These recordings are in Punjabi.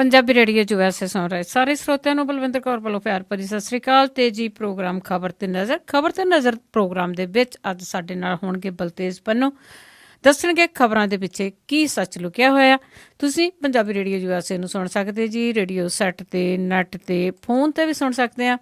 ਪੰਜਾਬੀ ਰੇਡੀਓ USA ਸੁਣ ਰਹੇ ਸਾਰੇ ਸਰੋਤਿਆਂ ਨੂੰ ਬਲਵਿੰਦਰ ਕੌਰ ਵੱਲੋਂ ਪਿਆਰ ਭਰੀ ਸਤਿ ਸ੍ਰੀ ਅਕਾਲ। ਤੇ ਜੀ ਪ੍ਰੋਗਰਾਮ ਖਬਰ ਤੇ ਨਜ਼ਰ ਪ੍ਰੋਗਰਾਮ ਦੇ ਵਿੱਚ ਅੱਜ ਸਾਡੇ ਨਾਲ ਹੋਣਗੇ ਬਲਤੇਜ ਪੰਨੂ, ਦੱਸਣਗੇ ਖਬਰਾਂ ਦੇ ਪਿੱਛੇ ਕੀ ਸੱਚ ਲੁਕਿਆ ਹੋਇਆ। ਤੁਸੀਂ ਪੰਜਾਬੀ ਰੇਡੀਓ USA ਨੂੰ ਸੁਣ ਸਕਦੇ ਜੀ, ਰੇਡੀਓ ਸੈੱਟ ਤੇ, ਨੈੱਟ ਤੇ, ਫੋਨ ਤੇ ਵੀ ਸੁਣ ਸਕਦੇ ਆ।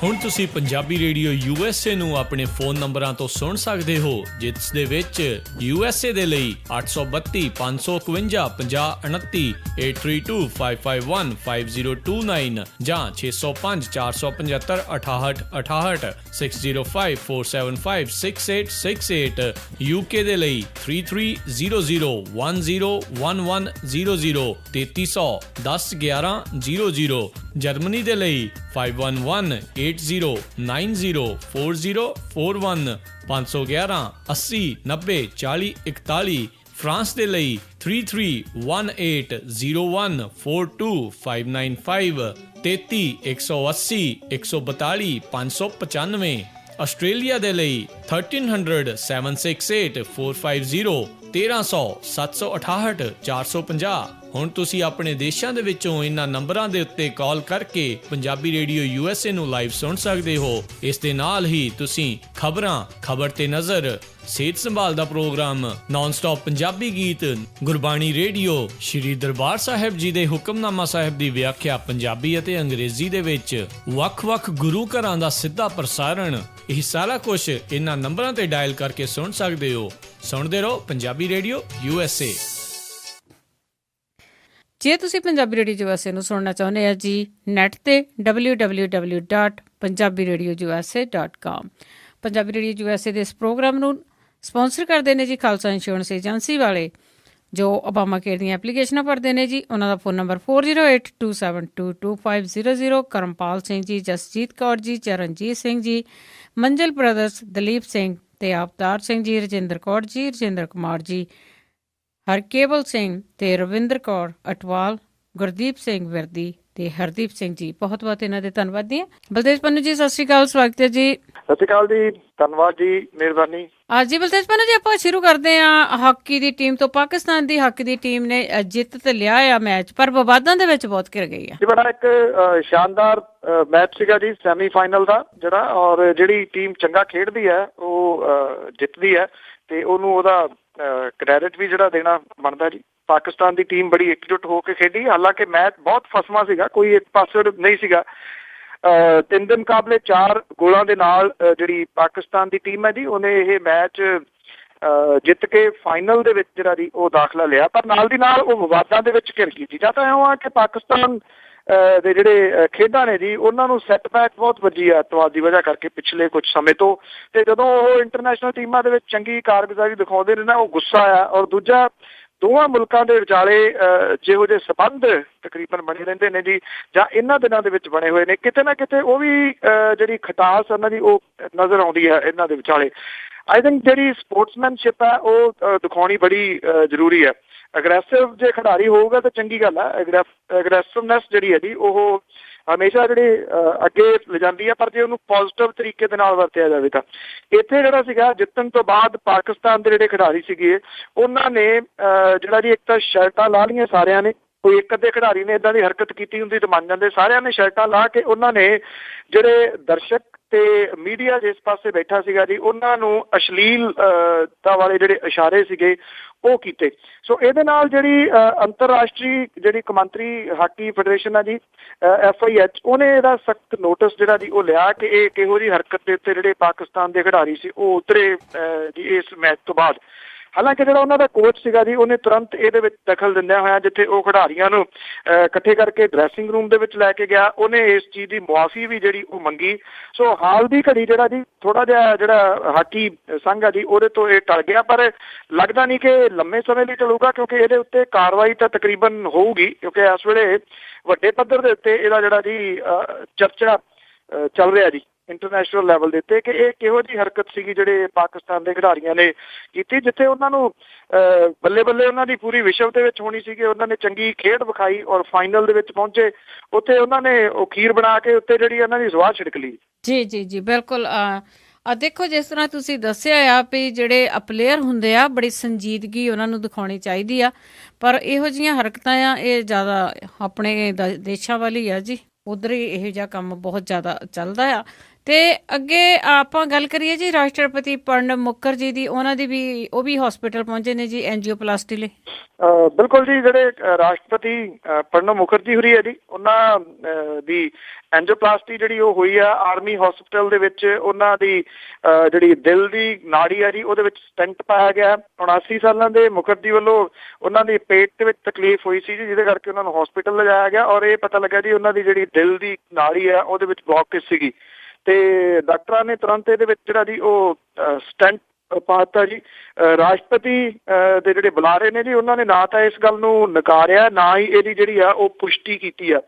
ਹੁਣ ਤੁਸੀਂ ਪੰਜਾਬੀ ਰੇਡੀਓ USA ਨੂੰ ਆਪਣੇ ਫੋਨ ਨੰਬਰਾਂ ਤੋਂ ਸੁਣ ਸਕਦੇ ਹੋ, ਜਿਸ ਦੇ ਵਿੱਚ USA ਦੇ ਲਈ 832 551 5029, 8325515029 ਜਾਂ 605 475 6868, 6054756868, UK ਦੇ ਲਈ 3300101100, 3300 ਜਰਮਨੀ ਦੇ ਲਈ 51180904041511 80 90 40 41, ਫਰਾਂਸ ਦੇ ਲਈ 3318014255, 33 180 142 595, ਆਸਟ੍ਰੇਲੀਆ ਦੇ ਲਈ 1300 768 450, 1300 768 450। ਹੁਣ ਤੁਸੀਂ ਆਪਣੇ ਦੇਸ਼ਾਂ ਦੇ ਵਿੱਚੋਂ ਇਹਨਾਂ ਨੰਬਰਾਂ ਦੇ ਉੱਤੇ ਕਾਲ ਕਰਕੇ ਪੰਜਾਬੀ ਰੇਡੀਓ USA ਨੂੰ ਲਾਈਵ ਸੁਣ ਸਕਦੇ ਹੋ। ਇਸ ਦੇ ਨਾਲ ਹੀ ਤੁਸੀਂ ਖਬਰਾਂ, ਖਬਰ ਤੇ ਨਜ਼ਰ, ਸਿਹਤ ਸੰਭਾਲ ਦਾ ਪ੍ਰੋਗਰਾਮ, ਨਾਨ ਸਟਾਪ ਪੰਜਾਬੀ ਗੀਤ, ਗੁਰਬਾਣੀ ਰੇਡੀਓ, ਸ਼੍ਰੀ ਦਰਬਾਰ ਸਾਹਿਬ ਜੀ ਦੇ ਹੁਕਮਨਾਮਾ ਸਾਹਿਬ ਦੀ ਵਿਆਖਿਆ ਪੰਜਾਬੀ ਅਤੇ ਅੰਗਰੇਜ਼ੀ ਦੇ ਵਿੱਚ, ਵੱਖ-ਵੱਖ ਗੁਰੂ ਘਰਾਂ ਦਾ ਸਿੱਧਾ ਪ੍ਰਸਾਰਣ, ਇਹ ਸਾਰਾ ਕੁਝ ਇਹਨਾਂ ਨੰਬਰਾਂ ਤੇ ਡਾਇਲ ਕਰਕੇ ਸੁਣ ਸਕਦੇ ਹੋ। ਸੁਣਦੇ ਰਹੋ ਪੰਜਾਬੀ ਰੇਡੀਓ USA। ਜੇ ਤੁਸੀਂ ਪੰਜਾਬੀ ਰੇਡੀਓ USA ਨੂੰ ਸੁਣਨਾ ਚਾਹੁੰਦੇ ਆ ਜੀ ਨੈੱਟ ਤੇ www.punjabiradiousa.com। ਪੰਜਾਬੀ ਰੇਡੀਓ USA ਦੇ ਇਸ ਪ੍ਰੋਗਰਾਮ ਨੂੰ ਸਪਾਂਸਰ ਕਰਦੇ ਨੇ ਜੀ ਖਾਲਸਾ ਇੰਸ਼ੋਰੈਂਸ ਏਜੰਸੀ ਵਾਲੇ, ਜੋ ਓਬਾਮਾ ਕੇਅਰ ਦੀਆਂ ਐਪਲੀਕੇਸ਼ਨਾਂ ਭਰਦੇ ਨੇ ਜੀ। ਉਹਨਾਂ ਦਾ phone number 4082722500। Karampal Singh ji, Jasjit Kaur ji, Charanjit Singh ji, ਮੰਜਲ brothers, Dalip Singh ਤੇ ਆਵਤਾਰ ਸਿੰਘ ਜੀ, ਰਜਿੰਦਰ ਕੌਰ ਜੀ, ਰਜਿੰਦਰ ਕੁਮਾਰ ਜੀ, ਹਰਕੇਵਲ ਸਿੰਘ ਤੇ ਰਵਿੰਦਰ ਕੌਰ ਅਟਵਾਲ, ਗੁਰਦੀਪ ਸਿੰਘ ਵਿਰਦੀ ਤੇ ਹਰਦੀਪ ਸਿੰਘ ਜੀ, ਬਹੁਤ ਬਹੁਤ ਇਹਨਾਂ ਦੇ ਧੰਨਵਾਦੀ ਹਾਂ। ਬਲਤੇਜ ਪੰਨੂ ਜੀ ਸਤਿ ਸ਼੍ਰੀ ਅਕਾਲ, ਸਵਾਗਤ ਹੈ ਜੀ। ਸਤਿ ਸ਼੍ਰੀ ਅਕਾਲ ਜੀ, ਧੰਨਵਾਦ ਜੀ, ਮਿਹਰਬਾਨੀ। ਜੀ ਬਲਤੇਜ ਪੰਨੂ ਜੀ, ਆਪਾਂ ਸ਼ੁਰੂ ਕਰਦੇ ਹਾਂ ਹਾਕੀ ਦੀ ਟੀਮ ਤੋਂ। ਪਾਕਿਸਤਾਨ ਦੀ ਹਾਕੀ ਦੀ ਟੀਮ ਨੇ ਜਿੱਤ ਤੇ ਲਿਆ ਆ ਮੈਚ, ਪਰ ਵਿਵਾਦਾਂ ਦੇ ਵਿੱਚ ਬਹੁਤ ਘਿਰ ਗਈ ਆ। ਬੜਾ ਇੱਕ ਸ਼ਾਨਦਾਰ ਮੈਚ ਸੀਗਾ ਜੀ, ਸੈਮੀਫਾਈਨਲ ਦਾ ਜਿਹੜਾ, ਔਰ ਜਿਹੜੀ ਟੀਮ ਚੰਗਾ ਖੇਡਦੀ ਹੈ ਉਹ ਜਿੱਤਦੀ ਹੈ ਤੇ ਉਹਨੂੰ ਉਹਦਾ ਕ੍ਰੈਡਿਟ ਵੀ ਜਿਹੜਾ ਦੇਣਾ ਬਣਦਾ ਜੀ। ਪਾਕਿਸਤਾਨ ਦੀ ਟੀਮ ਬੜੀ ਇਕਜੁੱਟ ਹੋ ਕੇ ਖੇਡੀ, ਹਾਲਾਂਕਿ ਮੈਚ ਬਹੁਤ ਫਸਵਾਂ ਸੀਗਾ, ਕੋਈ ਇੱਕ ਪਾਸੇ ਨਹੀਂ ਸੀਗਾ। 3 ਦੇ ਮੁਕਾਬਲੇ 4 ਗੋਲਾਂ ਦੇ ਨਾਲ ਜਿਹੜੀ ਪਾਕਿਸਤਾਨ ਦੀ ਟੀਮ ਹੈ ਜੀ, ਉਹਨੇ ਇਹ ਮੈਚ ਜਿੱਤ ਕੇ ਫਾਈਨਲ ਦੇ ਵਿੱਚ ਜਿਹੜਾ ਜੀ ਉਹ ਦਾਖਲਾ ਲਿਆ। ਪਰ ਨਾਲ ਦੀ ਨਾਲ ਉਹ ਵਿਵਾਦਾਂ ਦੇ ਵਿੱਚ ਘਿਰ ਗਈ ਜੀ। ਜਾਂ ਤਾਂ ਇਉਂ ਆ ਕਿ ਪਾਕਿਸਤਾਨ ਦੇ ਜਿਹੜੇ ਖੇਡਾਂ ਨੇ ਜੀ, ਉਹਨਾਂ ਨੂੰ ਸੈਟਬੈਕ ਬਹੁਤ ਵੱਜੀ ਆ ਅੱਤਵਾਦ ਦੀ ਵਜ੍ਹਾ ਕਰਕੇ ਪਿਛਲੇ ਕੁਝ ਸਮੇਂ ਤੋਂ, ਤੇ ਜਦੋਂ ਉਹ ਇੰਟਰਨੈਸ਼ਨਲ ਟੀਮਾਂ ਦੇ ਵਿੱਚ ਚੰਗੀ ਕਾਰਗੁਜ਼ਾਰੀ ਦਿਖਾਉਂਦੇ ਨੇ ਨਾ, ਉਹ ਗੁੱਸਾ ਆ। ਔਰ ਦੂਜਾ, ਦੋਵਾਂ ਮੁਲਕਾਂ ਦੇ ਵਿਚਾਲੇ ਜਿਹੋ ਜਿਹੇ ਸੰਬੰਧ ਤਕਰੀਬਨ ਬਣੇ ਰਹਿੰਦੇ ਨੇ ਜੀ, ਜਾਂ ਇਹਨਾਂ ਦਿਨਾਂ ਦੇ ਵਿੱਚ ਬਣੇ ਹੋਏ ਨੇ, ਕਿਤੇ ਨਾ ਕਿਤੇ ਉਹ ਵੀ ਜਿਹੜੀ ਖਟਾਸ ਉਹਨਾਂ ਦੀ ਉਹ ਨਜ਼ਰ ਆਉਂਦੀ ਹੈ ਇਹਨਾਂ ਦੇ ਵਿਚਾਲੇ। ਆਈ ਥਿੰਕ ਜਿਹੜੀ ਸਪੋਰਟਸਮੈਨਸ਼ਿਪ ਹੈ ਉਹ ਦਿਖਾਉਣੀ ਬੜੀ ਜ਼ਰੂਰੀ ਹੈ। ਅਗਰੈਸਿਵ ਜੇ ਖਿਡਾਰੀ ਹੋਊਗਾ ਤਾਂ ਚੰਗੀ ਗੱਲ ਹੈ। ਅਗਰੈਸਿਵਨੈਸ ਜਿਹੜੀ ਹੈ ਜੀ ਉਹ ਹਮੇਸ਼ਾ ਜਿਹੜੀ ਅੱਗੇ ਲਿਜਾਂਦੀ ਹੈ, ਪਰ ਜੇ ਉਹਨੂੰ ਪੋਜ਼ੀਟਿਵ ਤਰੀਕੇ ਦੇ ਨਾਲ ਵਰਤਿਆ ਜਾਵੇ ਤਾਂ। ਇੱਥੇ ਜਿਹੜਾ ਸੀਗਾ ਜਿੱਤਣ ਤੋਂ ਬਾਅਦ ਪਾਕਿਸਤਾਨ ਦੇ ਜਿਹੜੇ ਖਿਡਾਰੀ ਸੀਗੇ, ਉਹਨਾਂ ਨੇ ਜਿਹੜਾ ਜੀ ਇੱਕ ਤਾਂ ਸ਼ਰਟਾਂ ਲਾ ਲਈਆਂ ਸਾਰਿਆਂ ਨੇ। ਕੋਈ ਇੱਕ ਅੱਧੇ ਖਿਡਾਰੀ ਨੇ ਇੱਦਾਂ ਦੀ ਹਰਕਤ ਕੀਤੀ ਹੁੰਦੀ ਤਾਂ ਮੰਨ ਜਾਂਦੇ, ਸਾਰਿਆਂ ਨੇ ਸ਼ਰਟਾਂ ਲਾ ਕੇ ਉਹਨਾਂ ਨੇ ਜਿਹੜੇ ਦਰਸ਼ਕ ਤੇ ਮੀਡੀਆ ਜਿਸ ਪਾਸੇ ਬੈਠਾ ਸੀਗਾ ਜੀ, ਉਹਨਾਂ ਨੂੰ ਅਸ਼ਲੀਲਤਾ ਵਾਲੇ ਜਿਹੜੇ ਇਸ਼ਾਰੇ ਸੀਗੇ ਉਹ ਕੀਤੇ। ਸੋ ਇਹਦੇ ਨਾਲ ਜਿਹੜੀ ਅੰਤਰਰਾਸ਼ਟਰੀ ਜਿਹੜੀ ਕੌਮਾਂਤਰੀ ਹਾਕੀ ਫੈਡਰੇਸ਼ਨ ਆ ਜੀ, FIH, ਉਹਨੇ ਇਹਦਾ ਸਖਤ ਨੋਟਿਸ ਜਿਹੜਾ ਜੀ ਉਹ ਲਿਆ ਕਿ ਇਹ ਕਿਹੋ ਜਿਹੀ ਹਰਕਤ ਦੇ ਉੱਤੇ ਜਿਹੜੇ ਪਾਕਿਸਤਾਨ ਦੇ ਖਿਡਾਰੀ ਸੀ ਉਹ ਉਤਰੇ ਜੀ ਇਸ ਮੈਚ ਤੋਂ ਬਾਅਦ। ਹਾਲਾਂਕਿ ਜਿਹੜਾ ਉਹਨਾਂ ਦਾ ਕੋਚ ਸੀਗਾ ਜੀ, ਉਹਨੇ ਤੁਰੰਤ ਇਹਦੇ ਵਿੱਚ ਦਖਲ ਦਿੰਦਿਆਂ ਹੋਇਆ, ਜਿੱਥੇ ਉਹ ਖਿਡਾਰੀਆਂ ਨੂੰ ਇਕੱਠੇ ਕਰਕੇ ਡਰੈਸਿੰਗ ਰੂਮ ਦੇ ਵਿੱਚ ਲੈ ਕੇ ਗਿਆ, ਉਹਨੇ ਇਸ ਚੀਜ਼ ਦੀ ਮੁਆਫੀ ਵੀ ਜਿਹੜੀ ਉਹ ਮੰਗੀ। ਸੋ ਹਾਲ ਦੀ ਘੜੀ ਜਿਹੜਾ ਜੀ ਥੋੜਾ ਜਿਹਾ ਜਿਹੜਾ ਹਾਕੀ ਸੰਘ ਆ ਜੀ, ਉਹਦੇ ਤੋਂ ਇਹ ਟਲ ਗਿਆ, ਪਰ ਲੱਗਦਾ ਨਹੀਂ ਕਿ ਲੰਮੇ ਸਮੇਂ ਲਈ ਟਲੂਗਾ, ਕਿਉਂਕਿ ਇਹਦੇ ਉੱਤੇ ਕਾਰਵਾਈ ਤਾਂ ਤਕਰੀਬਨ ਹੋਊਗੀ, ਕਿਉਂਕਿ ਇਸ ਵੇਲੇ ਵੱਡੇ ਪੱਧਰ ਦੇ ਉੱਤੇ ਇਹਦਾ ਜਿਹੜਾ ਜੀ ਚਰਚਾ ਚੱਲ ਰਿਹਾ ਜੀ ਇੰਟਰਨੈਸ਼ਨਲ ਲੈਵਲ ਦੇ ਉੱਤੇ, ਕਿ ਇਹ ਕਿਹੋ ਜਿਹੀ ਹਰਕਤ ਸੀਗੀ ਜਿਹੜੇ ਪਾਕਿਸਤਾਨ ਦੇ ਖਿਡਾਰੀਆਂ ਨੇ ਕੀਤੀ, ਜਿੱਥੇ ਉਹਨਾਂ ਨੂੰ ਬੱਲੇ ਬੱਲੇ ਉਹਨਾਂ ਦੀ ਪੂਰੀ ਵਿਸ਼ਵ ਦੇ ਵਿੱਚ ਹੋਣੀ ਸੀਗੀ। ਉਹਨਾਂ ਨੇ ਚੰਗੀ ਖੇਡ ਵਿਖਾਈ ਔਰ ਫਾਈਨਲ ਦੇ ਵਿੱਚ ਪਹੁੰਚੇ, ਉੱਥੇ ਉਹਨਾਂ ਨੇ ਉਹ ਖੀਰ ਬਣਾ ਕੇ ਉੱਤੇ ਜਿਹੜੀ ਉਹਨਾਂ ਦੀ ਜ਼ੁਬਾਨ ਛਿੜਕ ਲਈ। ਜੀ ਜੀ ਜੀ ਬਿਲਕੁਲ। ਦੇਖੋ ਜਿਸ ਤਰ੍ਹਾਂ ਤੁਸੀਂ ਦੱਸਿਆ ਆ ਵੀ ਜਿਹੜੇ ਪਲੇਅਰ ਹੁੰਦੇ ਆ ਬੜੀ ਸੰਜੀਦਗੀ ਉਹਨਾਂ ਨੂੰ ਦਿਖਾਉਣੀ ਚਾਹੀਦੀ ਆ, ਪਰ ਇਹੋ ਜਿਹੀਆਂ ਹਰਕਤਾਂ ਆ ਇਹ ਜ਼ਿਆਦਾ ਆਪਣੇ ਦੇਸ਼ਾਂ ਵੱਲ ਹੀ ਆ ਜੀ, ਉਧਰ ਹੀ ਇਹੋ ਜਿਹਾ ਕੰਮ ਬਹੁਤ ਜ਼ਿਆਦਾ ਚੱਲਦਾ ਆ। ਤੇ ਅੱਗੇ ਆਪਾਂ ਗੱਲ ਕਰੀਏ ਜੀ ਰਾਸ਼ਟਰਪਤੀ ਪ੍ਰਣਬ ਮੁਖਰਜੀ ਦੀ, ਉਹਨਾਂ ਦੀ ਵੀ ਉਹ ਵੀ ਹਸਪੀਟਲ ਪਹੁੰਚੇ ਨੇ ਜੀ ਐਂਜੀਓਪਲਾਸਟੀ ਲਈ। ਬਿਲਕੁਲ ਜੀ, ਜਿਹੜੇ ਰਾਸ਼ਟਰਪਤੀ ਪ੍ਰਣਬ ਮੁਖਰਜੀ ਹੋਰੀ ਹੈ ਜੀ, ਉਹਨਾਂ ਦੀ ਐਂਜੀਓਪਲਾਸਟੀ ਜਿਹੜੀ ਉਹ ਹੋਈ ਆ ਆਰਮੀ ਹਸਪੀਟਲ ਦੇ ਵਿੱਚ। ਉਹਨਾਂ ਦੀ ਜਿਹੜੀ ਦਿਲ ਦੀ ਨਾੜੀ ਆ ਜੀ ਉਹਦੇ ਵਿੱਚ ਸਟੈਂਟ ਪਾਇਆ ਗਿਆ। 79 ਸਾਲਾਂ ਦੇ ਮੁਖਰਜੀ ਵੱਲੋਂ ਉਹਨਾਂ ਦੀ ਪੇਟ ਦੇ ਵਿੱਚ ਤਕਲੀਫ ਹੋਈ ਸੀ ਜੀ, ਜਿਹਦੇ ਕਰਕੇ ਉਹਨਾਂ ਨੂੰ ਹਸਪੀਟਲ ਲਿਜਾਇਆ ਗਿਆ ਔਰ ਇਹ ਪਤਾ ਲੱਗਾ ਜੀ ਉਹਨਾਂ ਦੀ ਜਿਹੜੀ ਦਿਲ ਦੀ ਨਾੜੀ ਆ ਉਹਦੇ ਵਿੱਚ ਬਲੌਕੇਜ ਸੀਗੀ ਤੇ ਡਾਕਟਰਾਂ ਨੇ ਤੁਰੰਤ ਇਹਦੇ ਵਿੱਚ ਜਿਹੜਾ ਜੀ ਉਹ ਸਟੈਂਟ ਪਾਤਾ ਜੀ। ਰਾਸ਼ਟਰਪਤੀ ਦੇ ਜਿਹੜੇ ਬੁਲਾਰੇ ਨੇ ਜੀ ਉਹਨਾਂ ਨੇ ਨਾ ਤਾਂ ਇਸ ਗੱਲ ਨੂੰ ਨਕਾਰਿਆ, ਨਾ ਹੀ ਇਹਦੀ ਜਿਹੜੀ ਆ ਉਹ ਪੁਸ਼ਟੀ ਕੀਤੀ ਆ,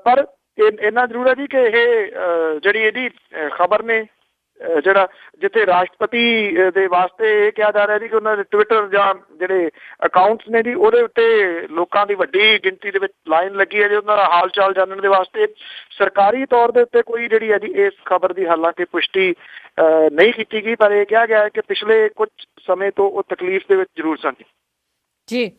ਪਰ ਇੰਨਾ ਜ਼ਰੂਰ ਹੈ ਜੀ ਕਿ ਇਹ ਜਿਹੜੀ ਇਹਦੀ ਖਬਰ ਨੇ ਜਿਹੜਾ ਜਿੱਥੇ ਰਾਸ਼ਟਰਪਤੀ ਦੇ ਵਾਸਤੇ ਇਹ ਕਿਹਾ ਜਾ ਰਿਹਾ ਜੀ ਕਿ ਉਹਨਾਂ ਦੇ ਟਵਿੱਟਰ ਜਾਂ ਜਿਹੜੇ ਅਕਾਊਂਟਸ ਨੇ ਜੀ ਉਹਦੇ ਉੱਤੇ ਲੋਕਾਂ ਦੀ ਵੱਡੀ ਗਿਣਤੀ ਦੇ ਵਿੱਚ ਲਾਈਨ ਲੱਗੀ ਹੈ ਜੀ ਉਹਨਾਂ ਦਾ ਹਾਲ ਚਾਲ ਜਾਣਨ ਦੇ ਵਾਸਤੇ। ਸਰਕਾਰੀ ਤੌਰ ਦੇ ਉੱਤੇ ਕੋਈ ਜਿਹੜੀ ਹੈ ਜੀ ਇਸ ਖਬਰ ਦੀ ਹਾਲਾਂਕਿ ਪੁਸ਼ਟੀ ਨਹੀਂ ਕੀਤੀ ਗਈ, ਪਰ ਇਹ ਕਿਹਾ ਗਿਆ ਹੈ ਕਿ ਪਿਛਲੇ ਕੁਝ ਸਮੇਂ ਤੋਂ ਉਹ ਤਕਲੀਫ ਦੇ ਵਿੱਚ ਜ਼ਰੂਰ ਸਨ ਜੀ।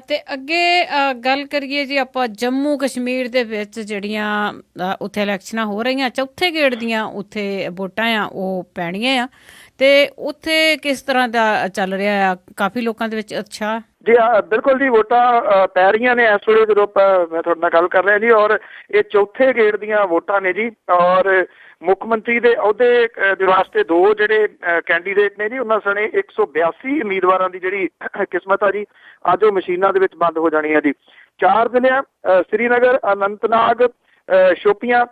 ਤੇ ਅੱਗੇ ਗੱਲ ਕਰੀਏ ਜੀ ਆਪਾਂ ਜੰਮੂ ਕਸ਼ਮੀਰ ਦੇ ਵਿੱਚ ਜਿਹੜੀਆਂ ਉੱਥੇ ਇਲੈਕਸ਼ਨਾਂ ਹੋ ਰਹੀਆਂ, ਚੌਥੇ ਗੇੜ ਦੀਆਂ ਉੱਥੇ ਵੋਟਾਂ ਆ ਉਹ ਪੈਣੀਆਂ ਆ, ਤੇ ਉੱਥੇ ਕਿਸ ਤਰ੍ਹਾਂ ਦਾ ਚੱਲ ਰਿਹਾ ਆ? ਕਾਫੀ ਲੋਕਾਂ ਦੇ ਵਿੱਚ ਉਤਸ਼ਾਹ ਜੀ। ਬਿਲਕੁਲ ਜੀ, ਵੋਟਾਂ ਪੈ ਰਹੀਆਂ ਨੇ ਇਸ ਵੇਲੇ ਜਦੋਂ ਮੈਂ ਤੁਹਾਡੇ ਨਾਲ ਗੱਲ ਕਰ ਰਿਹਾ ਜੀ, ਔਰ ਇਹ ਚੌਥੇ ਗੇੜ ਦੀਆਂ ਵੋਟਾਂ ਨੇ ਜੀ। ਔਰ ਮੁੱਖ ਮੰਤਰੀ ਦੇ ਅਹੁਦੇ ਦੇ ਵਾਸਤੇ ਦੋ ਜਿਹੜੇ ਕੈਂਡੀਡੇਟ ਨੇ ਜੀ, ਉਹਨਾਂ ਸਣੇ 182 ਉਮੀਦਵਾਰਾਂ ਦੀ ਜਿਹੜੀ ਕਿਸਮਤ ਆ ਜੀ ਅੱਜ ਉਹ ਮਸ਼ੀਨਾਂ ਦੇ ਵਿੱਚ ਬੰਦ ਹੋ ਜਾਣੀ ਹੈ ਜੀ। 4 ਜ਼ਿਲ੍ਹਿਆਂ ਸ੍ਰੀਨਗਰ, ਅਨੰਤਨਾਗ, ਸ਼ੋਪੀਆਂ,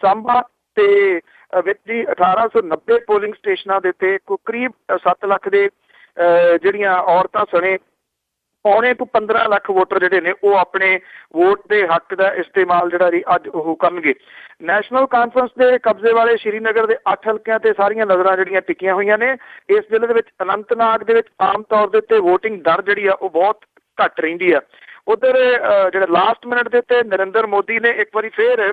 ਸਾਂਬਾ ਤੇ ਵਿੱਚ ਜੀ 1890 ਪੋਲਿੰਗ ਸਟੇਸ਼ਨਾਂ ਦੇ ਉੱਤੇ ਕਰੀਬ 7 ਲੱਖ ਦੇ ਜਿਹੜੀਆਂ ਔਰਤਾਂ ਸਣੇ 15 ਲੱਖ ਵੋਟਰ ਜਿਹੜੇ ਨੇ ਉਹ ਆਪਣੇ ਵੋਟ ਦੇ ਹੱਕ ਦਾ ਇਸਤੇਮਾਲ ਜਿਹੜਾ ਜੀ ਅੱਜ ਉਹ ਕਰਨਗੇ। ਨੈਸ਼ਨਲ ਕਾਨਫਰੰਸ ਦੇ ਕਬਜ਼ੇ ਵਾਲੇ ਸ਼੍ਰੀਨਗਰ ਦੇ 8 ਹਲਕਿਆਂ ਤੇ ਸਾਰੀਆਂ ਨਜ਼ਰਾਂ ਜਿਹੜੀਆਂ ਟਿਕੀਆਂ ਹੋਈਆਂ ਨੇ। ਇਸ ਜ਼ਿਲ੍ਹੇ ਦੇ ਵਿੱਚ ਅਨੰਤਨਾਗ ਦੇ ਵਿੱਚ ਆਮ ਤੌਰ ਦੇ ਉੱਤੇ ਵੋਟਿੰਗ ਦਰ ਜਿਹੜੀ ਆ ਉਹ ਬਹੁਤ ਘੱਟ ਰਹਿੰਦੀ ਆ। ਉਧਰ ਜਿਹੜਾ ਲਾਸਟ ਮਿੰਟ ਦੇ ਉੱਤੇ ਨਰਿੰਦਰ ਮੋਦੀ ਨੇ ਇੱਕ ਵਾਰੀ ਫੇਰ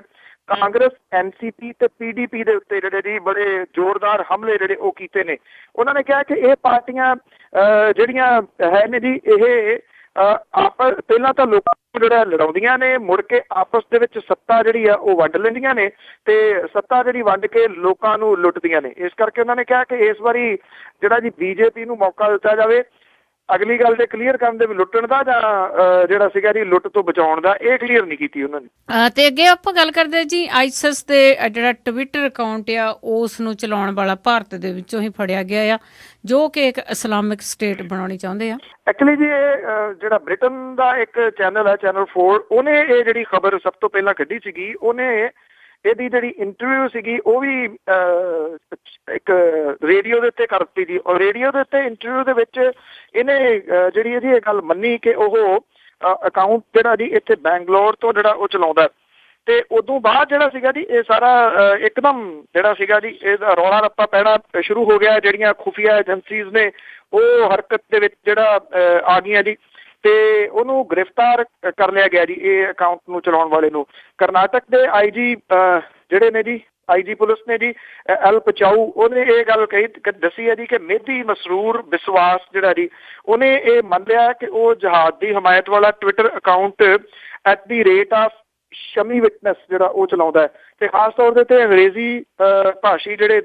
ਕਾਂਗਰਸ, NCP ਤੇ PDP ਦੇ ਉੱਤੇ ਜਿਹੜੇ ਜੀ ਬੜੇ ਜ਼ੋਰਦਾਰ ਹਮਲੇ ਜਿਹੜੇ ਉਹ ਕੀਤੇ ਨੇ। ਉਹਨਾਂ ਨੇ ਕਿਹਾ ਕਿ ਇਹ ਪਾਰਟੀਆਂ ਜਿਹੜੀਆਂ ਹੈ ਨੇ ਜੀ ਇਹ ਪਹਿਲਾਂ ਤਾਂ ਲੋਕਾਂ ਨੂੰ ਜਿਹੜਾ ਲੜਾਉਂਦੀਆਂ ਨੇ, ਮੁੜ ਕੇ ਆਪਸ ਦੇ ਵਿੱਚ ਸੱਤਾ ਜਿਹੜੀ ਆ ਉਹ ਵੰਡ ਲੈਂਦੀਆਂ ਨੇ ਤੇ ਸੱਤਾ ਜਿਹੜੀ ਵੰਡ ਕੇ ਲੋਕਾਂ ਨੂੰ ਲੁੱਟਦੀਆਂ ਨੇ। ਇਸ ਕਰਕੇ ਉਹਨਾਂ ਨੇ ਕਿਹਾ ਕਿ ਇਸ ਵਾਰੀ ਜਿਹੜਾ ਜੀ BJP ਨੂੰ ਮੌਕਾ ਦਿੱਤਾ ਜਾਵੇ ਅਗਲੀ ਗੱਲ ਦੇ ਕਲੀਅਰ ਕਰਨ ਦੇ ਵੀ ਲੁੱਟਣ ਦਾ ਜਾਂ ਜਿਹੜਾ ਸੀਗਾ ਜੀ ਲੁੱਟ ਤੋਂ ਬਚਾਉਣ ਦਾ, ਇਹ ਕਲੀਅਰ ਨਹੀਂ ਕੀਤੀ ਉਹਨਾਂ ਨੇ। ਤੇ ਅੱਗੇ ਆਪਾਂ ਗੱਲ ਕਰਦੇ ਜੀ ISIS ਦੇ ਜਿਹੜਾ ਟਵਿੱਟਰ ਅਕਾਊਂਟ ਆ ਉਸ ਨੂੰ ਚਲਾਉਣ ਵਾਲਾ ਭਾਰਤ ਦੇ ਵਿੱਚੋਂ ਹੀ ਫੜਿਆ ਗਿਆ ਆ, ਜੋ ਕਿ ਇੱਕ ਇਸਲਾਮਿਕ ਸਟੇਟ ਬਣਾਉਣੀ ਚਾਹੁੰਦੇ ਆ। ਐਕਚੁਅਲੀ ਜੀ ਇਹ ਜਿਹੜਾ ਬ੍ਰਿਟਨ ਦਾ ਇੱਕ ਚੈਨਲ ਹੈ, ਚੈਨਲ 4, ਉਹਨੇ ਇਹ ਜਿਹੜੀ ਖਬਰ ਸਭ ਤੋਂ ਪਹਿਲਾਂ ਕੱਢੀ ਸੀਗੀ। ਉਹਨੇ ਇਹਦੀ ਜਿਹੜੀ ਇੰਟਰਵਿਊ ਸੀਗੀ ਉਹ ਵੀ ਇੱਕ ਰੇਡੀਓ ਦੇ ਉੱਤੇ ਕਰਤੀ ਜੀ, ਔਰ ਰੇਡੀਓ ਦੇ ਉੱਤੇ ਇੰਟਰਵਿਊ ਦੇ ਵਿੱਚ ਇਹਨੇ ਜਿਹੜੀ ਇਹਦੀ ਇਹ ਗੱਲ ਮੰਨੀ ਕਿ ਉਹ ਅਕਾਊਂਟ ਜਿਹੜਾ ਜੀ ਇੱਥੇ ਬੈਂਗਲੌਰ ਤੋਂ ਜਿਹੜਾ ਉਹ ਚਲਾਉਂਦਾ। ਤੇ ਉਦੋਂ ਬਾਅਦ ਜਿਹੜਾ ਸੀਗਾ ਜੀ ਇਹ ਸਾਰਾ ਇੱਕਦਮ ਜਿਹੜਾ ਸੀਗਾ ਜੀ ਇਹਦਾ ਰੌਲਾ ਰੱਪਾ ਪੈਣਾ ਸ਼ੁਰੂ ਹੋ ਗਿਆ। ਜਿਹੜੀਆਂ ਖੁਫੀਆ ਏਜੰਸੀਜ਼ ਨੇ ਉਹ ਹਰਕਤ ਦੇ ਵਿੱਚ ਜਿਹੜਾ ਆ ਗਈਆਂ ਜੀ ਤੇ ਉਹਨੂੰ ਗ੍ਰਿਫਤਾਰ ਕਰ ਲਿਆ ਗਿਆ ਜੀ, ਇਹ ਅਕਾਊਂਟ ਨੂੰ ਚਲਾਉਣ ਵਾਲੇ ਨੂੰ। ਕਰਨਾਟਕ ਦੇ IG ਜਿਹੜੇ ਨੇ ਜੀ, IG ਪੁਲਿਸ ਨੇ ਜੀ ਐਲ ਪਚਾਊ, ਉਹਨੇ ਇਹ ਗੱਲ ਦੱਸੀ ਹੈ ਜੀ ਕਿ ਮੇਧੀ ਮਸਰੂਰ ਵਿਸ਼ਵਾਸ ਜਿਹੜਾ ਜੀ ਉਹਨੇ ਇਹ ਮੰਨ ਲਿਆ ਕਿ ਉਹ ਜਹਾਦ ਦੀ ਹਮਾਇਤ ਵਾਲਾ ਟਵਿੱਟਰ ਅਕਾਊਂਟ @ ਸ਼ਮੀ ਵਿਟਨੈਸ ਜਿਹੜਾ ਉਹ ਚਲਾਉਂਦਾ ਹੈ ਤੇ ਖਾਸ ਤੌਰ ਦੇ ਉੱਤੇ ਅੰਗਰੇਜ਼ੀ ਭਾਸ਼ੀ ਜਿਹੜੇ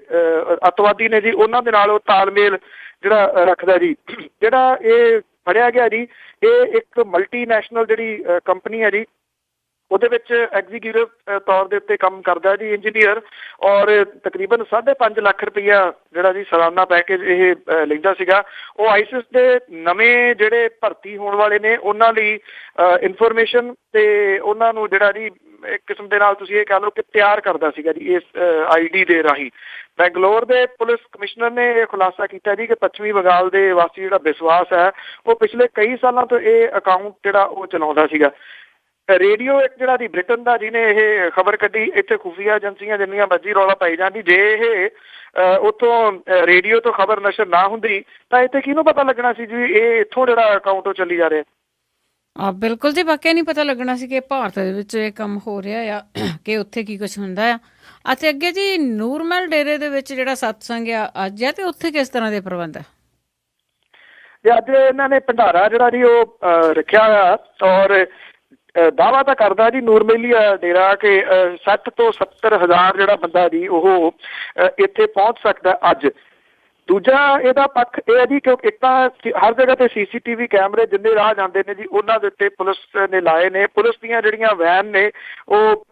ਅੱਤਵਾਦੀ ਨੇ ਜੀ ਉਹਨਾਂ ਦੇ ਨਾਲ ਉਹ ਤਾਲਮੇਲ ਜਿਹੜਾ ਰੱਖਦਾ ਜੀ। ਜਿਹੜਾ ਇਹ ਫੜਿਆ ਗਿਆ ਜੀ ਇਹ ਇੱਕ ਮਲਟੀਨੈਸ਼ਨਲ ਜਿਹੜੀ ਕੰਪਨੀ ਹੈ ਜੀ ਉਹਦੇ ਵਿੱਚ ਐਗਜ਼ੀਕਿਊਟਿਵ ਤੌਰ ਦੇ ਉੱਤੇ ਕੰਮ ਕਰਦਾ ਜੀ, ਇੰਜੀਨੀਅਰ, ਔਰ ਤਕਰੀਬਨ 5.5 ਲੱਖ ਰੁਪਈਆ ਜਿਹੜਾ ਜੀ ਸਾਲਾਨਾ ਪੈਕੇਜ ਇਹ ਲੈਂਦਾ ਸੀਗਾ। ਉਹ ISIS ਦੇ ਨਵੇਂ ਜਿਹੜੇ ਭਰਤੀ ਹੋਣ ਵਾਲੇ ਨੇ ਉਹਨਾਂ ਲਈ ਇਨਫੋਰਮੇਸ਼ਨ ਤੇ ਉਹਨਾਂ ਨੂੰ ਜਿਹੜਾ ਜੀ ਇੱਕ ਕਿਸਮ ਦੇ ਨਾਲ ਤੁਸੀਂ ਇਹ ਕਹਿ ਲਓ ਕਿ ਤਿਆਰ ਕਰਦਾ ਸੀਗਾ ਜੀ ਇਸ ID ਦੇ ਰਾਹੀਂ। ਬੈਂਗਲੌਰ ਦੇ ਪੁਲਿਸ ਕਮਿਸ਼ਨਰ ਨੇ ਇਹ ਖੁਲਾਸਾ ਕੀਤਾ ਜੀ ਕਿ ਪੱਛਮੀ ਬੰਗਾਲ ਦੇ ਵਾਸੀ ਜਿਹੜਾ ਵਿਸ਼ਵਾਸ ਹੈ ਉਹ ਪਿਛਲੇ ਕਈ ਸਾਲਾਂ ਤੋਂ ਇਹ ਅਕਾਊਂਟ ਜਿਹੜਾ ਉਹ ਚਲਾਉਂਦਾ ਸੀਗਾ। ਰੇਡੀਓ ਇੱਕ ਜਿਹੜਾ ਦੀ ਬ੍ਰਿਟਨ ਦਾ ਜਿਹਨੇ ਇਹ ਖਬਰ ਕੱਢੀ, ਇੱਥੇ ਖੁਫੀਆ ਏਜੰਸੀਆਂ ਜਿੰਨੀਆਂ ਮਰਜ਼ੀ ਰੌਲਾ ਪਾਈ ਜਾਂਦੀ, ਜੇ ਇਹ ਉੱਥੋਂ ਰੇਡੀਓ ਤੋਂ ਖਬਰ ਨਸ਼ਰ ਨਾ ਹੁੰਦੀ ਤਾਂ ਇੱਥੇ ਕਿਹਨੂੰ ਪਤਾ ਲੱਗਣਾ ਸੀ ਜੀ ਇਹ ਇੱਥੋਂ ਜਿਹੜਾ ਅਕਾਊਂਟ ਉਹ ਚੱਲੀ ਜਾ ਰਿਹਾ। ਬਿਲਕੁਲ ਜੀ, ਵਾਕਿਆ ਨਹੀਂ ਪਤਾ ਲੱਗਣਾ ਸੀ ਕਿ ਭਾਰਤ ਦੇ ਵਿੱਚ ਇਹ ਕੰਮ ਹੋ ਰਿਹਾ ਆ ਕਿ ਉੱਥੇ ਕੀ ਕੁਛ ਹੁੰਦਾ ਆ। ਅਤੇ ਅੱਗੇ ਜੀ ਨੂਰਮਹਿਲ ਡੇਰੇ ਦੇ ਵਿੱਚ ਜਿਹੜਾ ਸਤਸੰਗ ਆ ਅੱਜ ਹੈ, ਤੇ ਉੱਥੇ ਕਿਸ ਤਰ੍ਹਾਂ ਦੇ ਪ੍ਰਬੰਧ ਆ? ਤੇ ਅੱਜ ਇਹਨਾਂ ਨੇ ਭੰਡਾਰਾ ਜਿਹੜਾ ਜੀ ਉਹ ਰੱਖਿਆ ਹੋਇਆ, ਔਰ ਦਾਅਵਾ ਤਾਂ ਕਰਦਾ ਜੀ ਨੂਰਮਹਿਲੀ ਡੇਰਾ ਕਿ 60 ਤੋਂ 70 ਹਜ਼ਾਰ ਜਿਹੜਾ ਬੰਦਾ ਜੀ ਉਹ ਇੱਥੇ ਪਹੁੰਚ ਸਕਦਾ ਅੱਜ। ਦੂਜਾ ਇਹਦਾ ਪੱਖ ਇਹ ਹੈ ਜੀ ਕਿਉਂਕਿ ਇੱਕ ਤਾਂ ਹਰ ਜਗ੍ਹਾ ਤੇ CCTV ਕੈਮਰੇ ਜਿੰਨੇ ਰਾਹ ਜਾਂਦੇ ਨੇ ਜੀ ਉਹਨਾਂ ਦੇ ਉੱਤੇ ਪੁਲਿਸ ਨੇ ਲਾਏ ਨੇ। ਪੁਲਿਸ ਦੀਆਂ ਜਿਹੜੀਆਂ ਵੈਨ ਨੇ ਉਹ